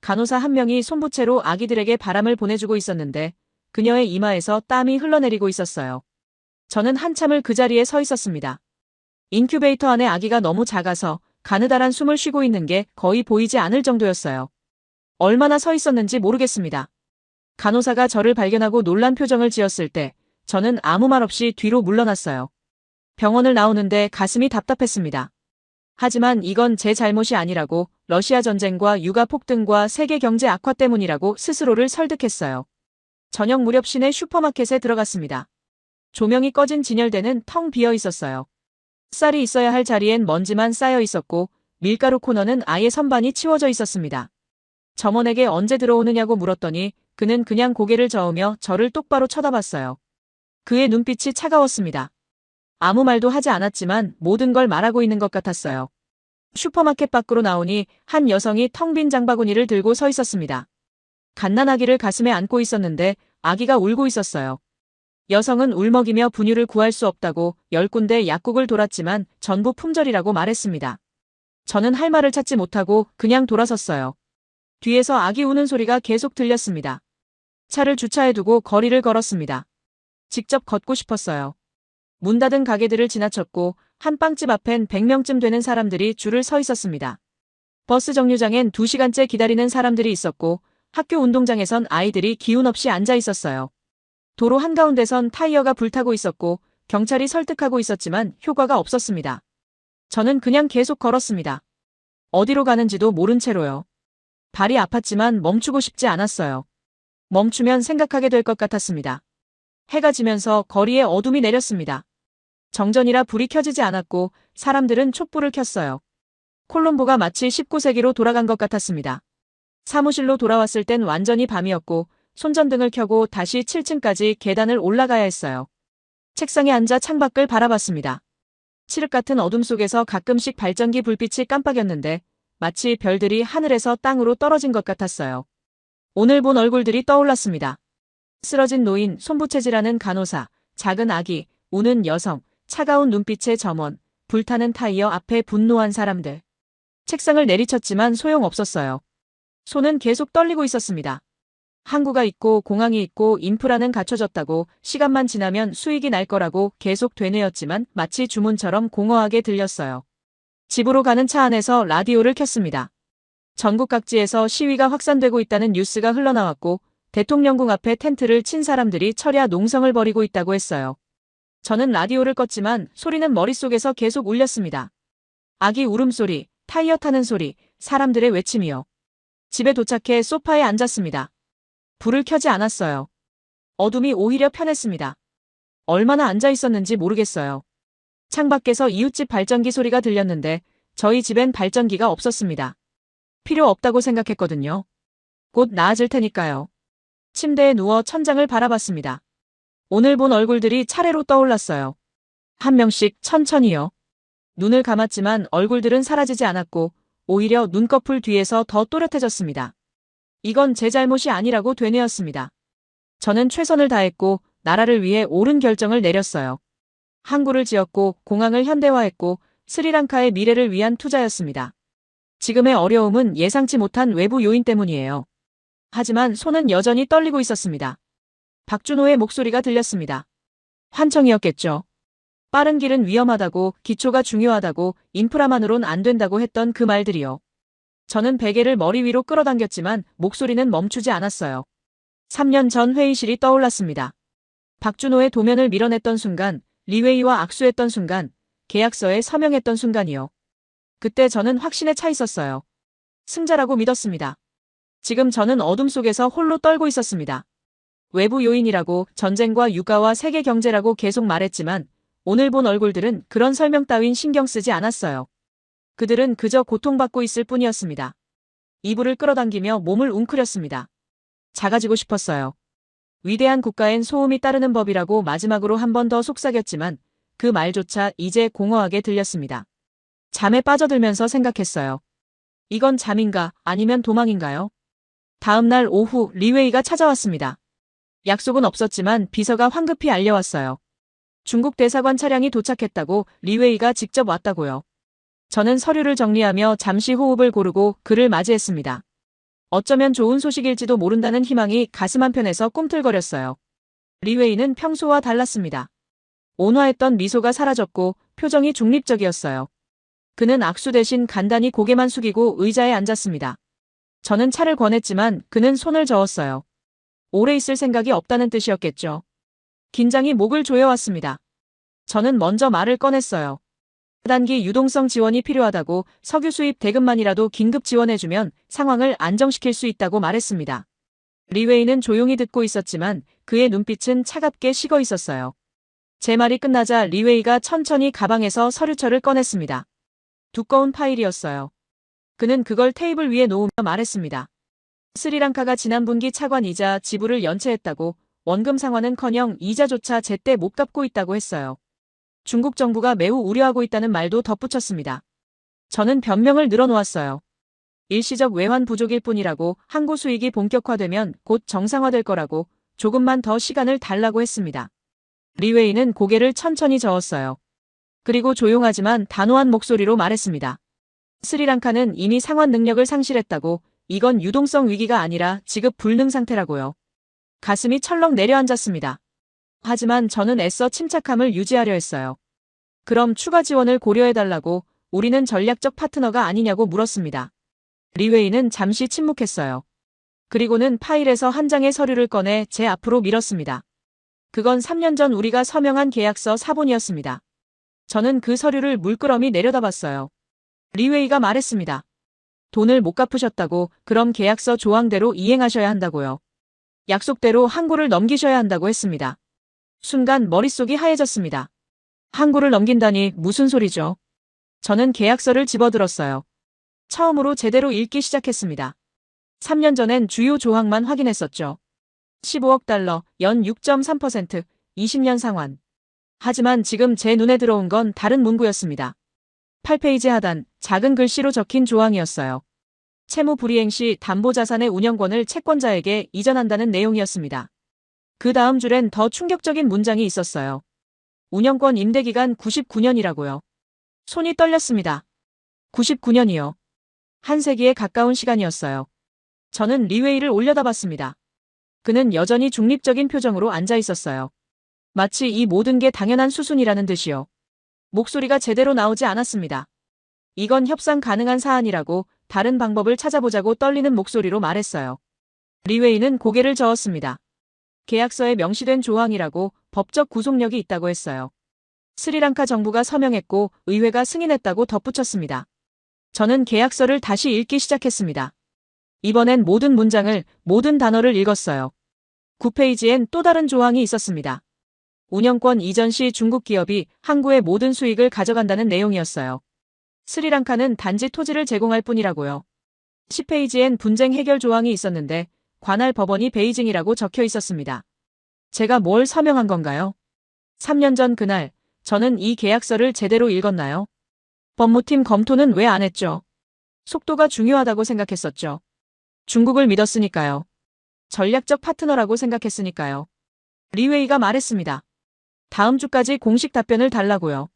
간호사 한 명이 손부채로 아기들에게 바람을 보내주고 있었는데 그녀의 이마에서 땀이 흘러내리고 있었어요. 저는 한참을 그 자리에 서 있었습니다. 인큐베이터 안에 아기가 너무 작아서 가느다란 숨을 쉬고 있는 게 거의 보이지 않을 정도였어요. 얼마나 서 있었는지 모르겠습니다. 간호사가 저를 발견하고 놀란 표정을 지었을 때 저는 아무 말 없이 뒤로 물러났어요. 병원을 나오는데 가슴이 답답했습니다. 하지만 이건 제 잘못이 아니라고, 러시아 전쟁과 유가 폭등과 세계 경제 악화 때문이라고 스스로를 설득했어요. 저녁 무렵 시내 슈퍼마켓에 들어갔습니다. 조명이 꺼진 진열대는 텅 비어 있었어요. 쌀이 있어야 할 자리엔 먼지만 쌓여 있었고 밀가루 코너는 아예 선반이 치워져 있었습니다. 점원에게 언제 들어오느냐고 물었더니 그는 그냥 고개를 저으며 저를 똑바로 쳐다봤어요. 그의 눈빛이 차가웠습니다. 아무 말도 하지 않았지만 모든 걸 말하고 있는 것 같았어요. 슈퍼마켓 밖으로 나오니 한 여성이 텅 빈 장바구니를 들고 서 있었습니다. 갓난아기를 가슴에 안고 있었는데 아기가 울고 있었어요. 여성은 울먹이며 분유를 구할 수 없다고 10군데 약국을 돌았지만 전부 품절이라고 말했습니다. 저는 할 말을 찾지 못하고 그냥 돌아섰어요. 뒤에서 아기 우는 소리가 계속 들렸습니다. 차를 주차해두고 거리를 걸었습니다. 직접 걷고 싶었어요. 문 닫은 가게들을 지나쳤고 한 빵집 앞엔 100명쯤 되는 사람들이 줄을 서 있었습니다. 버스 정류장엔 2시간째 기다리는 사람들이 있었고 학교 운동장에선 아이들이 기운 없이 앉아 있었어요. 도로 한가운데선 타이어가 불타고 있었고 경찰이 설득하고 있었지만 효과가 없었습니다. 저는 그냥 계속 걸었습니다. 어디로 가는지도 모른 채로요. 발이 아팠지만 멈추고 싶지 않았어요. 멈추면 생각하게 될 것 같았습니다. 해가 지면서 거리에 어둠이 내렸습니다. 정전이라 불이 켜지지 않았고 사람들은 촛불을 켰어요. 콜롬보가 마치 19세기로 돌아간 것 같았습니다. 사무실로 돌아왔을 땐 완전히 밤이었고 손전등을 켜고 다시 7층까지 계단을 올라가야 했어요. 책상에 앉아 창밖을 바라봤습니다. 칠흑 같은 어둠 속에서 가끔씩 발전기 불빛이 깜빡였는데 마치 별들이 하늘에서 땅으로 떨어진 것 같았어요. 오늘 본 얼굴들이 떠올랐습니다. 쓰러진 노인, 손부채질하는 간호사, 작은 아기, 우는 여성, 차가운 눈빛의 점원, 불타는 타이어 앞에 분노한 사람들. 책상을 내리쳤지만 소용없었어요. 손은 계속 떨리고 있었습니다. 항구가 있고 공항이 있고 인프라는 갖춰졌다고 시간만 지나면 수익이 날 거라고 계속 되뇌었지만 마치 주문처럼 공허하게 들렸어요. 집으로 가는 차 안에서 라디오를 켰습니다. 전국 각지에서 시위가 확산되고 있다는 뉴스가 흘러나왔고 대통령궁 앞에 텐트를 친 사람들이 철야 농성을 벌이고 있다고 했어요. 저는 라디오를 껐지만 소리는 머릿속에서 계속 울렸습니다. 아기 울음소리, 타이어 타는 소리, 사람들의 외침이요. 집에 도착해 소파에 앉았습니다. 불을 켜지 않았어요. 어둠이 오히려 편했습니다. 얼마나 앉아 있었는지 모르겠어요. 창밖에서 이웃집 발전기 소리가 들렸는데 저희 집엔 발전기가 없었습니다. 필요 없다고 생각했거든요. 곧 나아질 테니까요. 침대에 누워 천장을 바라봤습니다. 오늘 본 얼굴들이 차례로 떠올랐어요. 한 명씩 천천히요. 눈을 감았지만 얼굴들은 사라지지 않았고 오히려 눈꺼풀 뒤에서 더 또렷해졌습니다. 이건 제 잘못이 아니라고 되뇌었습니다. 저는 최선을 다했고 나라를 위해 옳은 결정을 내렸어요. 항구를 지었고 공항을 현대화했고 스리랑카의 미래를 위한 투자였습니다. 지금의 어려움은 예상치 못한 외부 요인 때문이에요. 하지만 손은 여전히 떨리고 있었습니다. 박준호의 목소리가 들렸습니다. 환청이었겠죠. 빠른 길은 위험하다고, 기초가 중요하다고, 인프라만으론 안 된다고 했던 그 말들이요. 저는 베개를 머리 위로 끌어당겼지만 목소리는 멈추지 않았어요. 3년 전 회의실이 떠올랐습니다. 박준호의 도면을 밀어냈던 순간, 리웨이와 악수했던 순간, 계약서에 서명했던 순간이요. 그때 저는 확신에 차 있었어요. 승자라고 믿었습니다. 지금 저는 어둠 속에서 홀로 떨고 있었습니다. 외부 요인이라고, 전쟁과 유가와 세계 경제라고 계속 말했지만 오늘 본 얼굴들은 그런 설명 따윈 신경 쓰지 않았어요. 그들은 그저 고통받고 있을 뿐이었습니다. 이불을 끌어당기며 몸을 웅크렸습니다. 작아지고 싶었어요. 위대한 국가엔 소음이 따르는 법이라고 마지막으로 한 번 더 속삭였지만 그 말조차 이제 공허하게 들렸습니다. 잠에 빠져들면서 생각했어요. 이건 잠인가 아니면 도망인가요? 다음 날 오후 리웨이가 찾아왔습니다. 약속은 없었지만 비서가 황급히 알려왔어요. 중국 대사관 차량이 도착했다고 리웨이가 직접 왔다고요. 저는 서류를 정리하며 잠시 호흡을 고르고 그를 맞이했습니다. 어쩌면 좋은 소식일지도 모른다는 희망이 가슴 한편에서 꿈틀거렸어요. 리웨이는 평소와 달랐습니다. 온화했던 미소가 사라졌고 표정이 중립적이었어요. 그는 악수 대신 간단히 고개만 숙이고 의자에 앉았습니다. 저는 차를 권했지만 그는 손을 저었어요. 오래 있을 생각이 없다는 뜻이었겠죠. 긴장이 목을 조여왔습니다. 저는 먼저 말을 꺼냈어요. 단기 유동성 지원이 필요하다고 석유 수입 대금만이라도 긴급 지원해주면 상황을 안정시킬 수 있다고 말했습니다. 리웨이는 조용히 듣고 있었지만 그의 눈빛은 차갑게 식어 있었어요. 제 말이 끝나자 리웨이가 천천히 가방에서 서류철을 꺼냈습니다. 두꺼운 파일이었어요. 그는 그걸 테이블 위에 놓으며 말했습니다. 스리랑카가 지난 분기 차관이자 지불을 연체했다고 원금 상환은커녕 이자조차 제때 못 갚고 있다고 했어요. 중국 정부가 매우 우려하고 있다는 말도 덧붙였습니다. 저는 변명을 늘어놓았어요. 일시적 외환 부족일 뿐이라고 항구 수익이 본격화되면 곧 정상화될 거라고 조금만 더 시간을 달라고 했습니다. 리웨이는 고개를 천천히 저었어요. 그리고 조용하지만 단호한 목소리로 말했습니다. 스리랑카는 이미 상환 능력을 상실했다고 이건 유동성 위기가 아니라 지급 불능 상태라고요. 가슴이 철렁 내려앉았습니다. 하지만 저는 애써 침착함을 유지하려 했어요. 그럼 추가 지원을 고려해달라고 우리는 전략적 파트너가 아니냐고 물었습니다. 리웨이는 잠시 침묵했어요. 그리고는 파일에서 한 장의 서류를 꺼내 제 앞으로 밀었습니다. 그건 3년 전 우리가 서명한 계약서 사본이었습니다. 저는 그 서류를 물끄러미 내려다봤어요. 리웨이가 말했습니다. 돈을 못 갚으셨다고 그럼 계약서 조항대로 이행하셔야 한다고요. 약속대로 항구를 넘기셔야 한다고 했습니다. 순간 머릿속이 하얘졌습니다. 항구를 넘긴다니 무슨 소리죠? 저는 계약서를 집어들었어요. 처음으로 제대로 읽기 시작했습니다. 3년 전엔 주요 조항만 확인했었죠. 15억 달러, 연 6.3%, 20년 상환. 하지만 지금 제 눈에 들어온 건 다른 문구였습니다. 8페이지 하단, 작은 글씨로 적힌 조항이었어요. 채무 불이행 시 담보자산의 운영권을 채권자에게 이전한다는 내용이었습니다. 그 다음 줄엔 더 충격적인 문장이 있었어요. 운영권 임대기간 99년이라고요. 손이 떨렸습니다. 99년이요. 한 세기에 가까운 시간이었어요. 저는 리웨이를 올려다봤습니다. 그는 여전히 중립적인 표정으로 앉아 있었어요. 마치 이 모든 게 당연한 수순이라는 듯이요. 목소리가 제대로 나오지 않았습니다. 이건 협상 가능한 사안이라고 다른 방법을 찾아보자고 떨리는 목소리로 말했어요. 리웨이는 고개를 저었습니다. 계약서에 명시된 조항이라고 법적 구속력이 있다고 했어요. 스리랑카 정부가 서명했고 의회가 승인했다고 덧붙였습니다. 저는 계약서를 다시 읽기 시작했습니다. 이번엔 모든 문장을, 모든 단어를 읽었어요. 9페이지엔 또 다른 조항이 있었습니다. 운영권 이전 시 중국 기업이 항구의 모든 수익을 가져간다는 내용이었어요. 스리랑카는 단지 토지를 제공할 뿐이라고요. 10페이지엔 분쟁 해결 조항이 있었는데 관할 법원이 베이징이라고 적혀 있었습니다. 제가 뭘 서명한 건가요? 3년 전 그날 저는 이 계약서를 제대로 읽었나요? 법무팀 검토는 왜 안 했죠? 속도가 중요하다고 생각했었죠. 중국을 믿었으니까요. 전략적 파트너라고 생각했으니까요. 리웨이가 말했습니다. 다음 주까지 공식 답변을 달라고요.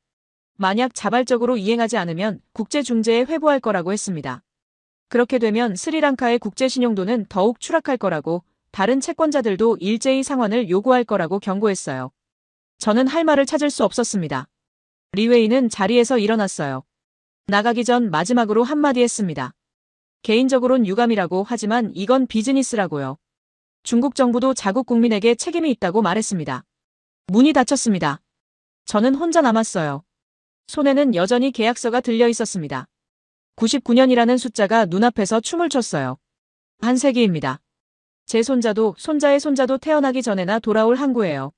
만약 자발적으로 이행하지 않으면 국제중재에 회부할 거라고 했습니다. 그렇게 되면 스리랑카의 국제신용도는 더욱 추락할 거라고 다른 채권자들도 일제히 상환을 요구할 거라고 경고했어요. 저는 할 말을 찾을 수 없었습니다. 리웨이는 자리에서 일어났어요. 나가기 전 마지막으로 한마디 했습니다. 개인적으론 유감이라고 하지만 이건 비즈니스라고요. 중국 정부도 자국 국민에게 책임이 있다고 말했습니다. 문이 닫혔습니다. 저는 혼자 남았어요. 손에는 여전히 계약서가 들려 있었습니다. 99년이라는 숫자가 눈앞에서 춤을 췄어요. 한 세기입니다. 제 손자도 손자의 손자도 태어나기 전에나 돌아올 항구예요.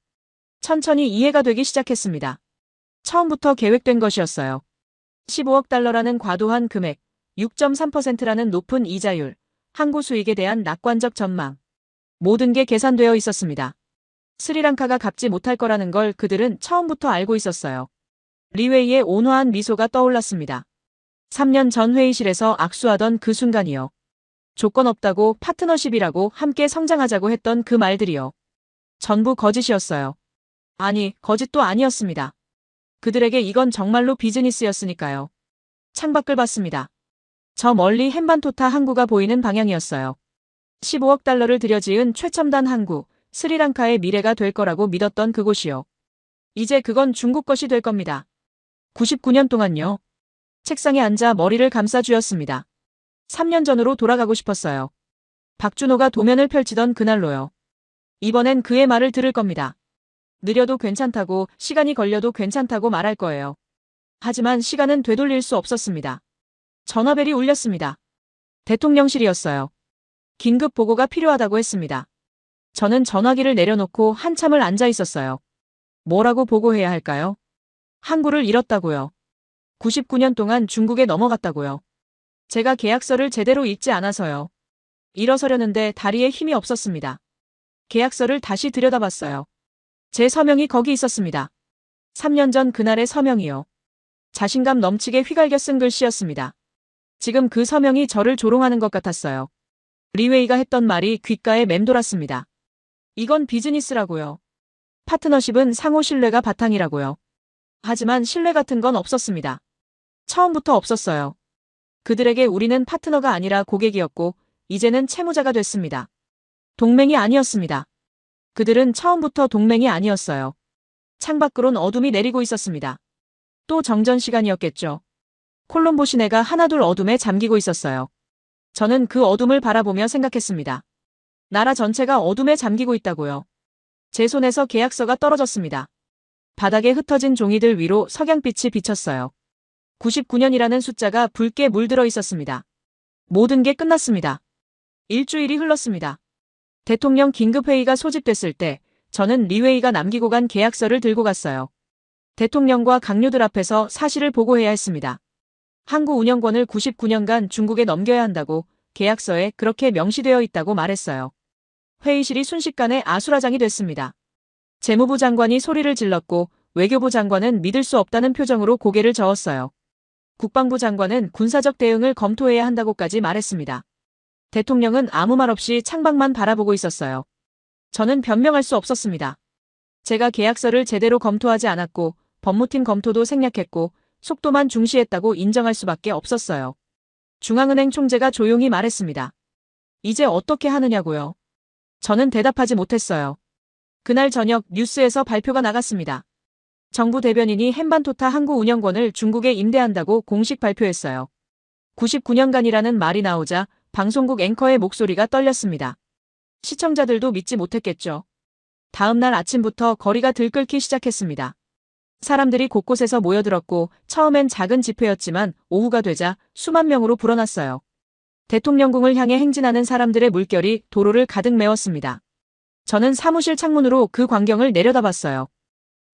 천천히 이해가 되기 시작했습니다. 처음부터 계획된 것이었어요. 15억 달러라는 과도한 금액, 6.3%라는 높은 이자율, 항구 수익에 대한 낙관적 전망. 모든 게 계산되어 있었습니다. 스리랑카가 갚지 못할 거라는 걸 그들은 처음부터 알고 있었어요. 리웨이의 온화한 미소가 떠올랐습니다. 3년 전 회의실에서 악수하던 그 순간이요. 조건 없다고 파트너십이라고 함께 성장하자고 했던 그 말들이요. 전부 거짓이었어요. 아니, 거짓도 아니었습니다. 그들에게 이건 정말로 비즈니스였으니까요. 창밖을 봤습니다. 저 멀리 햄반토타 항구가 보이는 방향이었어요. 15억 달러를 들여지은 최첨단 항구, 스리랑카의 미래가 될 거라고 믿었던 그곳이요. 이제 그건 중국 것이 될 겁니다. 99년 동안요. 책상에 앉아 머리를 감싸 쥐었습니다. 3년 전으로 돌아가고 싶었어요. 박준호가 도면을 펼치던 그날로요. 이번엔 그의 말을 들을 겁니다. 느려도 괜찮다고, 시간이 걸려도 괜찮다고 말할 거예요. 하지만 시간은 되돌릴 수 없었습니다. 전화벨이 울렸습니다. 대통령실이었어요. 긴급 보고가 필요하다고 했습니다. 저는 전화기를 내려놓고 한참을 앉아 있었어요. 뭐라고 보고해야 할까요? 항구를 잃었다고요. 99년 동안 중국에 넘어갔다고요. 제가 계약서를 제대로 읽지 않아서요. 일어서려는데 다리에 힘이 없었습니다. 계약서를 다시 들여다봤어요. 제 서명이 거기 있었습니다. 3년 전 그날의 서명이요. 자신감 넘치게 휘갈겨 쓴 글씨였습니다. 지금 그 서명이 저를 조롱하는 것 같았어요. 리웨이가 했던 말이 귓가에 맴돌았습니다. 이건 비즈니스라고요. 파트너십은 상호 신뢰가 바탕이라고요. 하지만 신뢰 같은 건 없었습니다. 처음부터 없었어요. 그들에게 우리는 파트너가 아니라 고객이었고 이제는 채무자가 됐습니다. 동맹이 아니었습니다. 그들은 처음부터 동맹이 아니었어요. 창밖으론 어둠이 내리고 있었습니다. 또 정전 시간이었겠죠. 콜롬보 시내가 하나둘 어둠에 잠기고 있었어요. 저는 그 어둠을 바라보며 생각했습니다. 나라 전체가 어둠에 잠기고 있다고요. 제 손에서 계약서가 떨어졌습니다. 바닥에 흩어진 종이들 위로 석양빛이 비쳤어요. 99년이라는 숫자가 붉게 물들어 있었습니다. 모든 게 끝났습니다. 일주일이 흘렀습니다. 대통령 긴급회의가 소집됐을 때 저는 리웨이가 남기고 간 계약서를 들고 갔어요. 대통령과 강요들 앞에서 사실을 보고해야 했습니다. 항구 운영권을 99년간 중국에 넘겨야 한다고 계약서에 그렇게 명시되어 있다고 말했어요. 회의실이 순식간에 아수라장이 됐습니다. 재무부 장관이 소리를 질렀고 외교부 장관은 믿을 수 없다는 표정으로 고개를 저었어요. 국방부 장관은 군사적 대응을 검토해야 한다고까지 말했습니다. 대통령은 아무 말 없이 창밖만 바라보고 있었어요. 저는 변명할 수 없었습니다. 제가 계약서를 제대로 검토하지 않았고 법무팀 검토도 생략했고 속도만 중시했다고 인정할 수밖에 없었어요. 중앙은행 총재가 조용히 말했습니다. 이제 어떻게 하느냐고요? 저는 대답하지 못했어요. 그날 저녁 뉴스에서 발표가 나갔습니다. 정부 대변인이 헨반토타 항구 운영권을 중국에 임대한다고 공식 발표했어요. 99년간이라는 말이 나오자 방송국 앵커의 목소리가 떨렸습니다. 시청자들도 믿지 못했겠죠. 다음 날 아침부터 거리가 들끓기 시작했습니다. 사람들이 곳곳에서 모여들었고 처음엔 작은 집회였지만 오후가 되자 수만 명으로 불어났어요. 대통령궁을 향해 행진하는 사람들의 물결이 도로를 가득 메웠습니다. 저는 사무실 창문으로 그 광경을 내려다봤어요.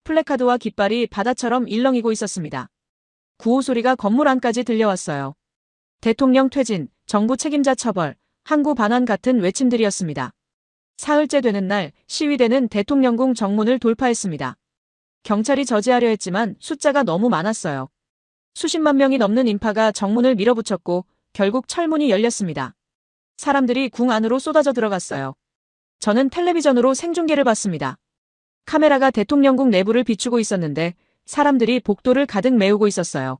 플래카드와 깃발이 바다처럼 일렁이고 있었습니다. 구호 소리가 건물 안까지 들려왔어요. 대통령 퇴진, 정부 책임자 처벌, 항구 반환 같은 외침들이었습니다. 사흘째 되는 날 시위대는 대통령궁 정문을 돌파했습니다. 경찰이 저지하려 했지만 숫자가 너무 많았어요. 수십만 명이 넘는 인파가 정문을 밀어붙였고 결국 철문이 열렸습니다. 사람들이 궁 안으로 쏟아져 들어갔어요. 저는 텔레비전으로 생중계를 봤습니다. 카메라가 대통령궁 내부를 비추고 있었는데 사람들이 복도를 가득 메우고 있었어요.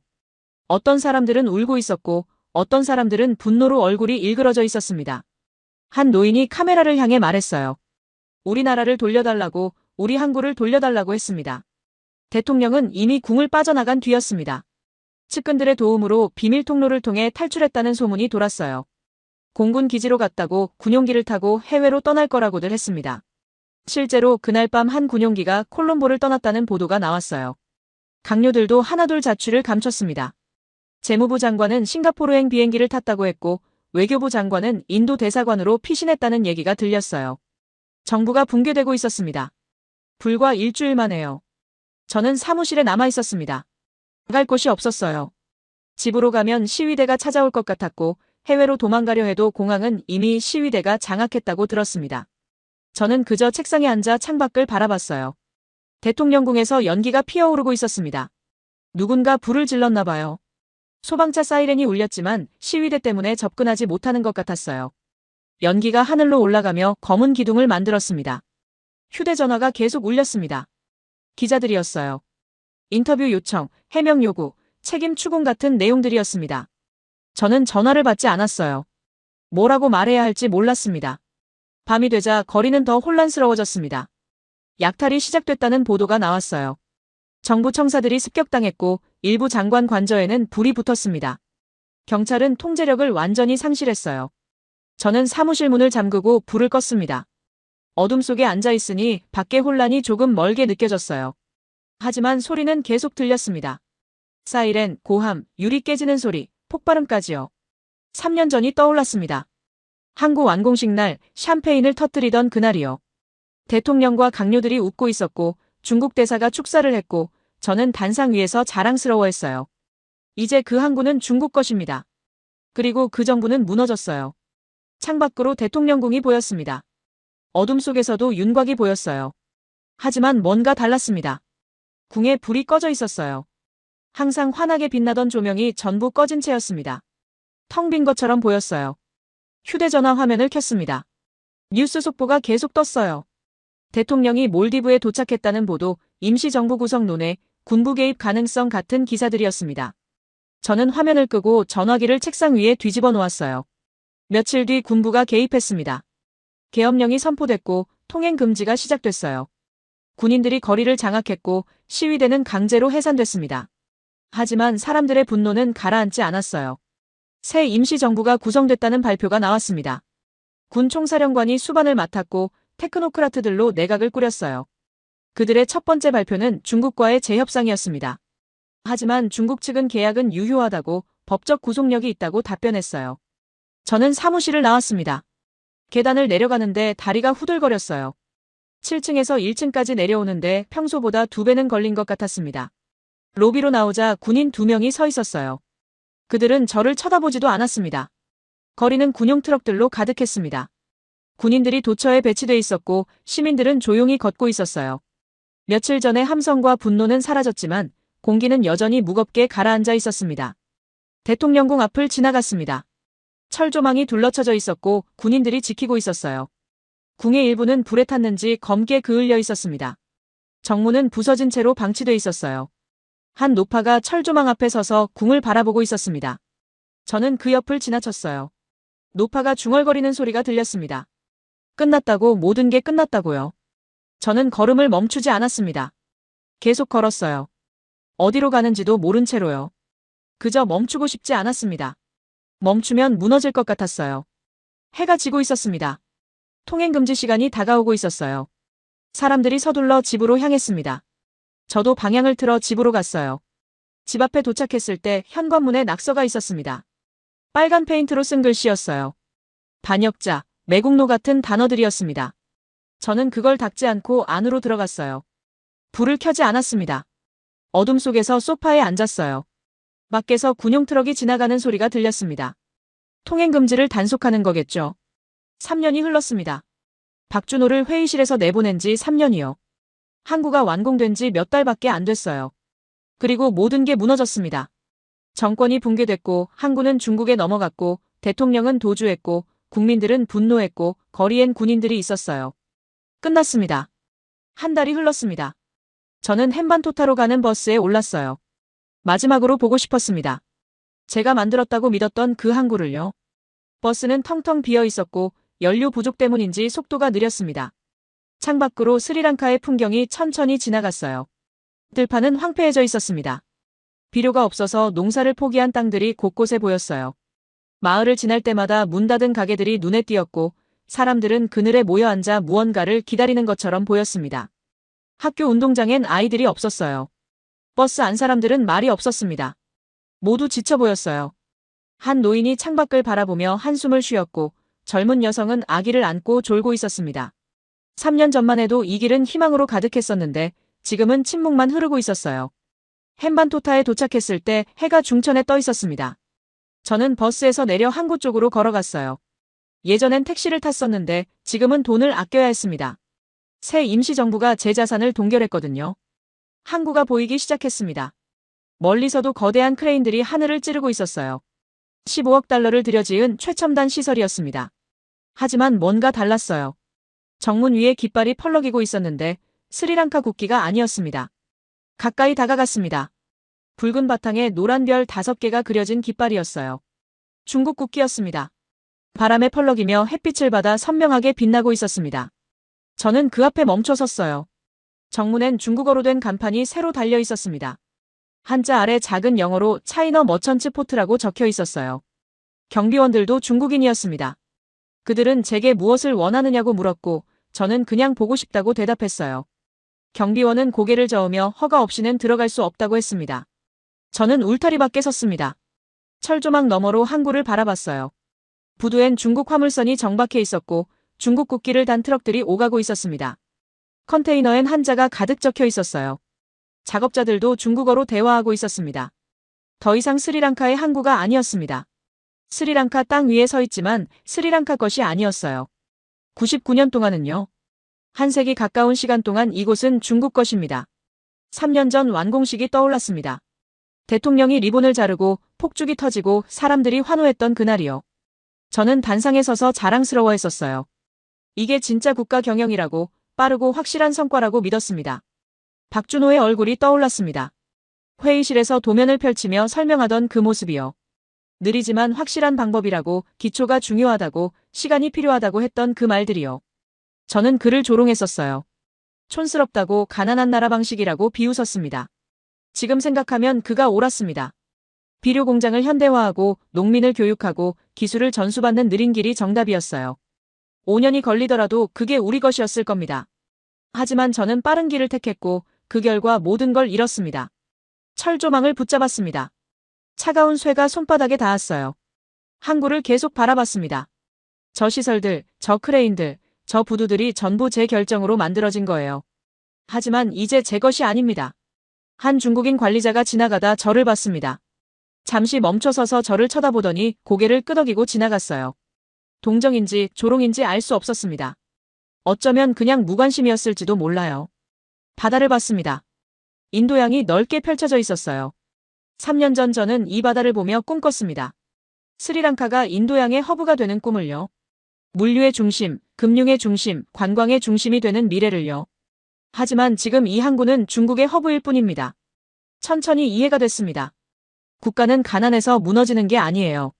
어떤 사람들은 울고 있었고 어떤 사람들은 분노로 얼굴이 일그러져 있었습니다. 한 노인이 카메라를 향해 말했어요. 우리나라를 돌려달라고, 우리 항구를 돌려달라고 했습니다. 대통령은 이미 궁을 빠져나간 뒤였습니다. 측근들의 도움으로 비밀 통로를 통해 탈출했다는 소문이 돌았어요. 공군 기지로 갔다고 군용기를 타고 해외로 떠날 거라고들 했습니다. 실제로 그날 밤 한 군용기가 콜롬보를 떠났다는 보도가 나왔어요. 강요들도 하나둘 자취를 감췄습니다. 재무부 장관은 싱가포르행 비행기를 탔다고 했고 외교부 장관은 인도 대사관으로 피신했다는 얘기가 들렸어요. 정부가 붕괴되고 있었습니다. 불과 일주일 만에요. 저는 사무실에 남아 있었습니다. 갈 곳이 없었어요. 집으로 가면 시위대가 찾아올 것 같았고 해외로 도망가려 해도 공항은 이미 시위대가 장악했다고 들었습니다. 저는 그저 책상에 앉아 창밖을 바라봤어요. 대통령궁에서 연기가 피어오르고 있었습니다. 누군가 불을 질렀나 봐요. 소방차 사이렌이 울렸지만 시위대 때문에 접근하지 못하는 것 같았어요. 연기가 하늘로 올라가며 검은 기둥을 만들었습니다. 휴대전화가 계속 울렸습니다. 기자들이었어요. 인터뷰 요청, 해명 요구, 책임 추궁 같은 내용들이었습니다. 저는 전화를 받지 않았어요. 뭐라고 말해야 할지 몰랐습니다. 밤이 되자 거리는 더 혼란스러워졌습니다. 약탈이 시작됐다는 보도가 나왔어요. 정부 청사들이 습격당했고 일부 장관 관저에는 불이 붙었습니다. 경찰은 통제력을 완전히 상실했어요. 저는 사무실 문을 잠그고 불을 껐습니다. 어둠 속에 앉아있으니 밖의 혼란이 조금 멀게 느껴졌어요. 하지만 소리는 계속 들렸습니다. 사이렌, 고함, 유리 깨지는 소리, 폭발음까지요. 3년 전이 떠올랐습니다. 항구 완공식 날 샴페인을 터뜨리던 그날이요. 대통령과 강요들이 웃고 있었고 중국 대사가 축사를 했고 저는 단상 위에서 자랑스러워했어요. 이제 그 항구는 중국 것입니다. 그리고 그 정부는 무너졌어요. 창밖으로 대통령궁이 보였습니다. 어둠 속에서도 윤곽이 보였어요. 하지만 뭔가 달랐습니다. 궁에 불이 꺼져 있었어요. 항상 환하게 빛나던 조명이 전부 꺼진 채였습니다. 텅 빈 것처럼 보였어요. 휴대전화 화면을 켰습니다. 뉴스 속보가 계속 떴어요. 대통령이 몰디브에 도착했다는 보도, 임시정부 구성 논의, 군부 개입 가능성 같은 기사들이었습니다. 저는 화면을 끄고 전화기를 책상 위에 뒤집어 놓았어요. 며칠 뒤 군부가 개입했습니다. 계엄령이 선포됐고 통행 금지가 시작됐어요. 군인들이 거리를 장악했고 시위대는 강제로 해산됐습니다. 하지만 사람들의 분노는 가라앉지 않았어요. 새 임시정부가 구성됐다는 발표가 나왔습니다. 군 총사령관이 수반을 맡았고 테크노크라트들로 내각을 꾸렸어요. 그들의 첫 번째 발표는 중국과의 재협상이었습니다. 하지만 중국 측은 계약은 유효하다고 법적 구속력이 있다고 답변했어요. 저는 사무실을 나왔습니다. 계단을 내려가는데 다리가 후들거렸어요. 7층에서 1층까지 내려오는데 평소보다 2배는 걸린 것 같았습니다. 로비로 나오자 군인 2명이 서 있었어요. 그들은 저를 쳐다보지도 않았습니다. 거리는 군용 트럭들로 가득했습니다. 군인들이 도처에 배치돼 있었고 시민들은 조용히 걷고 있었어요. 며칠 전의 함성과 분노는 사라졌지만 공기는 여전히 무겁게 가라앉아 있었습니다. 대통령궁 앞을 지나갔습니다. 철조망이 둘러쳐져 있었고 군인들이 지키고 있었어요. 궁의 일부는 불에 탔는지 검게 그을려 있었습니다. 정문은 부서진 채로 방치돼 있었어요. 한 노파가 철조망 앞에 서서 궁을 바라보고 있었습니다. 저는 그 옆을 지나쳤어요. 노파가 중얼거리는 소리가 들렸습니다. 끝났다고, 모든 게 끝났다고요. 저는 걸음을 멈추지 않았습니다. 계속 걸었어요. 어디로 가는지도 모른 채로요. 그저 멈추고 싶지 않았습니다. 멈추면 무너질 것 같았어요. 해가 지고 있었습니다. 통행금지 시간이 다가오고 있었어요. 사람들이 서둘러 집으로 향했습니다. 저도 방향을 틀어 집으로 갔어요. 집 앞에 도착했을 때 현관문에 낙서가 있었습니다. 빨간 페인트로 쓴 글씨였어요. 반역자, 매국노 같은 단어들이었습니다. 저는 그걸 닦지 않고 안으로 들어갔어요. 불을 켜지 않았습니다. 어둠 속에서 소파에 앉았어요. 밖에서 군용 트럭이 지나가는 소리가 들렸습니다. 통행금지를 단속하는 거겠죠. 3년이 흘렀습니다. 박준호를 회의실에서 내보낸 지 3년이요. 항구가 완공된 지 몇 달밖에 안 됐어요. 그리고 모든 게 무너졌습니다. 정권이 붕괴됐고 항구는 중국에 넘어갔고 대통령은 도주했고 국민들은 분노했고 거리엔 군인들이 있었어요. 끝났습니다. 한 달이 흘렀습니다. 저는 헨반토타로 가는 버스에 올랐어요. 마지막으로 보고 싶었습니다. 제가 만들었다고 믿었던 그 항구를요. 버스는 텅텅 비어 있었고 연료 부족 때문인지 속도가 느렸습니다. 창밖으로 스리랑카의 풍경이 천천히 지나갔어요. 들판은 황폐해져 있었습니다. 비료가 없어서 농사를 포기한 땅들이 곳곳에 보였어요. 마을을 지날 때마다 문 닫은 가게들이 눈에 띄었고 사람들은 그늘에 모여 앉아 무언가를 기다리는 것처럼 보였습니다. 학교 운동장엔 아이들이 없었어요. 버스 안 사람들은 말이 없었습니다. 모두 지쳐 보였어요. 한 노인이 창밖을 바라보며 한숨을 쉬었고 젊은 여성은 아기를 안고 졸고 있었습니다. 3년 전만 해도 이 길은 희망으로 가득했었는데 지금은 침묵만 흐르고 있었어요. 헨반토타에 도착했을 때 해가 중천에 떠 있었습니다. 저는 버스에서 내려 항구 쪽으로 걸어갔어요. 예전엔 택시를 탔었는데 지금은 돈을 아껴야 했습니다. 새 임시정부가 제 자산을 동결했거든요. 항구가 보이기 시작했습니다. 멀리서도 거대한 크레인들이 하늘을 찌르고 있었어요. 15억 달러를 들여 지은 최첨단 시설이었습니다. 하지만 뭔가 달랐어요. 정문 위에 깃발이 펄럭이고 있었는데 스리랑카 국기가 아니었습니다. 가까이 다가갔습니다. 붉은 바탕에 노란 별 5개가 그려진 깃발이었어요. 중국 국기였습니다. 바람에 펄럭이며 햇빛을 받아 선명하게 빛나고 있었습니다. 저는 그 앞에 멈춰 섰어요. 정문엔 중국어로 된 간판이 새로 달려 있었습니다. 한자 아래 작은 영어로 차이너 머천츠 포트라고 적혀 있었어요. 경비원들도 중국인이었습니다. 그들은 제게 무엇을 원하느냐고 물었고 저는 그냥 보고 싶다고 대답했어요. 경비원은 고개를 저으며 허가 없이는 들어갈 수 없다고 했습니다. 저는 울타리 밖에 섰습니다. 철조망 너머로 항구를 바라봤어요. 부두엔 중국 화물선이 정박해 있었고 중국 국기를 단 트럭들이 오가고 있었습니다. 컨테이너엔 한자가 가득 적혀 있었어요. 작업자들도 중국어로 대화하고 있었습니다. 더 이상 스리랑카의 항구가 아니었습니다. 스리랑카 땅 위에 서 있지만 스리랑카 것이 아니었어요. 99년 동안은요. 한 세기 가까운 시간 동안 이곳은 중국 것입니다. 3년 전 완공식이 떠올랐습니다. 대통령이 리본을 자르고 폭죽이 터지고 사람들이 환호했던 그날이요. 저는 단상에 서서 자랑스러워했었어요. 이게 진짜 국가 경영이라고 빠르고 확실한 성과라고 믿었습니다. 박준호의 얼굴이 떠올랐습니다. 회의실에서 도면을 펼치며 설명하던 그 모습이요. 느리지만 확실한 방법이라고, 기초가 중요하다고, 시간이 필요하다고 했던 그 말들이요. 저는 그를 조롱했었어요. 촌스럽다고, 가난한 나라 방식이라고 비웃었습니다. 지금 생각하면 그가 옳았습니다. 비료 공장을 현대화하고 농민을 교육하고 기술을 전수받는 느린 길이 정답이었어요. 5년이 걸리더라도 그게 우리 것이었을 겁니다. 하지만 저는 빠른 길을 택했고 그 결과 모든 걸 잃었습니다. 철조망을 붙잡았습니다. 차가운 쇠가 손바닥에 닿았어요. 항구를 계속 바라봤습니다. 저 시설들, 저 크레인들, 저 부두들이 전부 제 결정으로 만들어진 거예요. 하지만 이제 제 것이 아닙니다. 한 중국인 관리자가 지나가다 저를 봤습니다. 잠시 멈춰서서 저를 쳐다보더니 고개를 끄덕이고 지나갔어요. 동정인지 조롱인지 알 수 없었습니다. 어쩌면 그냥 무관심이었을지도 몰라요. 바다를 봤습니다. 인도양이 넓게 펼쳐져 있었어요. 3년 전 저는 이 바다를 보며 꿈꿨습니다. 스리랑카가 인도양의 허브가 되는 꿈을요. 물류의 중심, 금융의 중심, 관광의 중심이 되는 미래를요. 하지만 지금 이 항구는 중국의 허브일 뿐입니다. 천천히 이해가 됐습니다. 국가는 가난해서 무너지는 게 아니에요.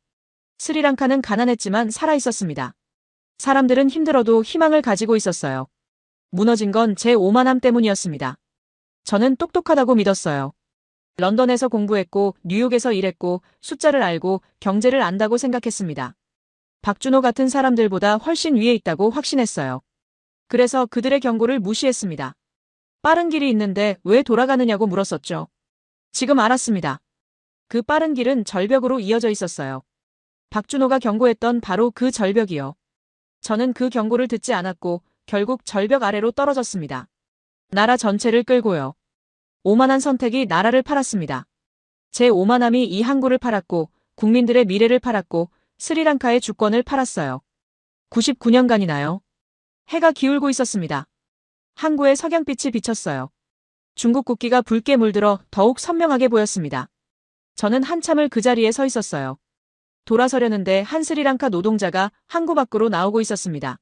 스리랑카는 가난했지만 살아있었습니다. 사람들은 힘들어도 희망을 가지고 있었어요. 무너진 건 제 오만함 때문이었습니다. 저는 똑똑하다고 믿었어요. 런던에서 공부했고 뉴욕에서 일했고 숫자를 알고 경제를 안다고 생각했습니다. 박준호 같은 사람들보다 훨씬 위에 있다고 확신했어요. 그래서 그들의 경고를 무시했습니다. 빠른 길이 있는데 왜 돌아가느냐고 물었었죠. 지금 알았습니다. 그 빠른 길은 절벽으로 이어져 있었어요. 박준호가 경고했던 바로 그 절벽이요. 저는 그 경고를 듣지 않았고 결국 절벽 아래로 떨어졌습니다. 나라 전체를 끌고요. 오만한 선택이 나라를 팔았습니다. 제 오만함이 이 항구를 팔았고 국민들의 미래를 팔았고 스리랑카의 주권을 팔았어요. 99년간이나요. 해가 기울고 있었습니다. 항구에 석양빛이 비쳤어요. 중국 국기가 붉게 물들어 더욱 선명하게 보였습니다. 저는 한참을 그 자리에 서 있었어요. 돌아서려는데 한 스리랑카 노동자가 항구 밖으로 나오고 있었습니다.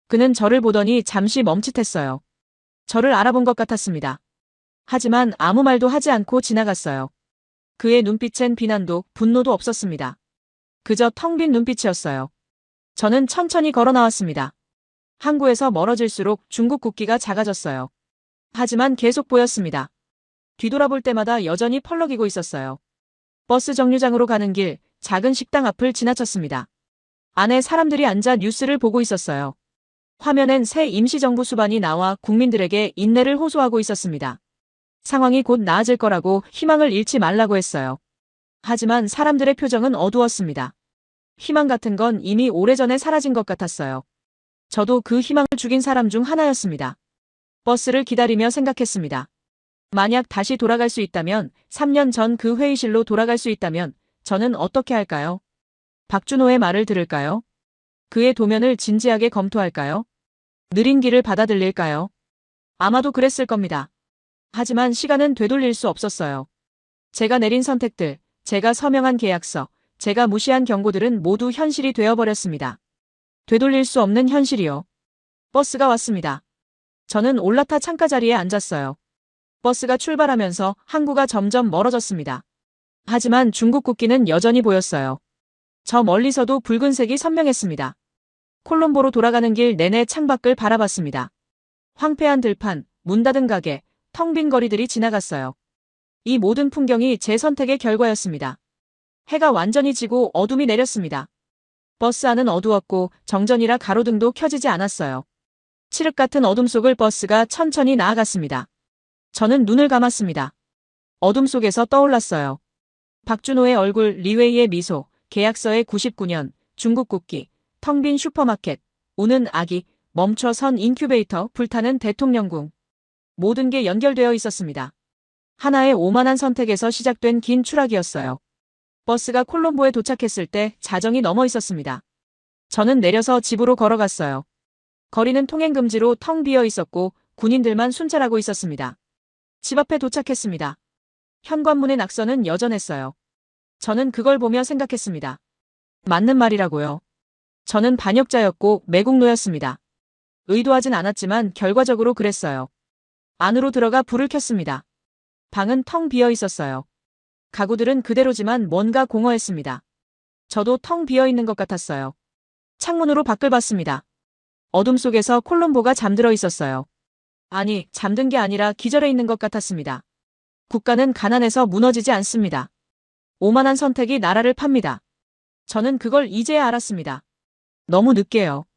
그는 저를 보더니 잠시 멈칫했어요. 저를 알아본 것 같았습니다. 하지만 아무 말도 하지 않고 지나갔어요. 그의 눈빛엔 비난도 분노도 없었습니다. 그저 텅 빈 눈빛이었어요. 저는 천천히 걸어 나왔습니다. 항구에서 멀어질수록 중국 국기가 작아졌어요. 하지만 계속 보였습니다. 뒤돌아볼 때마다 여전히 펄럭이고 있었어요. 버스 정류장으로 가는 길, 작은 식당 앞을 지나쳤습니다. 안에 사람들이 앉아 뉴스를 보고 있었어요. 화면엔 새 임시정부 수반이 나와 국민들에게 인내를 호소하고 있었습니다. 상황이 곧 나아질 거라고 희망을 잃지 말라고 했어요. 하지만 사람들의 표정은 어두웠습니다. 희망 같은 건 이미 오래전에 사라진 것 같았어요. 저도 그 희망을 죽인 사람 중 하나였습니다. 버스를 기다리며 생각했습니다. 만약 다시 돌아갈 수 있다면, 3년 전 그 회의실로 돌아갈 수 있다면 저는 어떻게 할까요? 박준호의 말을 들을까요? 그의 도면을 진지하게 검토할까요? 느린 길을 받아들일까요? 아마도 그랬을 겁니다. 하지만 시간은 되돌릴 수 없었어요. 제가 내린 선택들, 제가 서명한 계약서, 제가 무시한 경고들은 모두 현실이 되어버렸습니다. 되돌릴 수 없는 현실이요. 버스가 왔습니다. 저는 올라타 창가 자리에 앉았어요. 버스가 출발하면서 항구가 점점 멀어졌습니다. 하지만 중국 국기는 여전히 보였어요. 저 멀리서도 붉은색이 선명했습니다. 콜롬보로 돌아가는 길 내내 창밖을 바라봤습니다. 황폐한 들판, 문 닫은 가게, 텅 빈 거리들이 지나갔어요. 이 모든 풍경이 제 선택의 결과였습니다. 해가 완전히 지고 어둠이 내렸습니다. 버스 안은 어두웠고 정전이라 가로등도 켜지지 않았어요. 칠흑 같은 어둠 속을 버스가 천천히 나아갔습니다. 저는 눈을 감았습니다. 어둠 속에서 떠올랐어요. 박준호의 얼굴, 리웨이의 미소, 계약서의 99년, 중국 국기, 텅 빈 슈퍼마켓, 우는 아기, 멈춰 선 인큐베이터, 불타는 대통령궁. 모든 게 연결되어 있었습니다. 하나의 오만한 선택에서 시작된 긴 추락이었어요. 버스가 콜롬보에 도착했을 때 자정이 넘어 있었습니다. 저는 내려서 집으로 걸어갔어요. 거리는 통행금지로 텅 비어 있었고 군인들만 순찰하고 있었습니다. 집 앞에 도착했습니다. 현관문의 낙서는 여전했어요. 저는 그걸 보며 생각했습니다. 맞는 말이라고요. 저는 반역자였고 매국노였습니다. 의도하진 않았지만 결과적으로 그랬어요. 안으로 들어가 불을 켰습니다. 방은 텅 비어 있었어요. 가구들은 그대로지만 뭔가 공허했습니다. 저도 텅 비어 있는 것 같았어요. 창문으로 밖을 봤습니다. 어둠 속에서 콜롬보가 잠들어 있었어요. 아니, 잠든 게 아니라 기절해 있는 것 같았습니다. 국가는 가난해서 무너지지 않습니다. 오만한 선택이 나라를 팝니다. 저는 그걸 이제야 알았습니다. 너무 늦게요.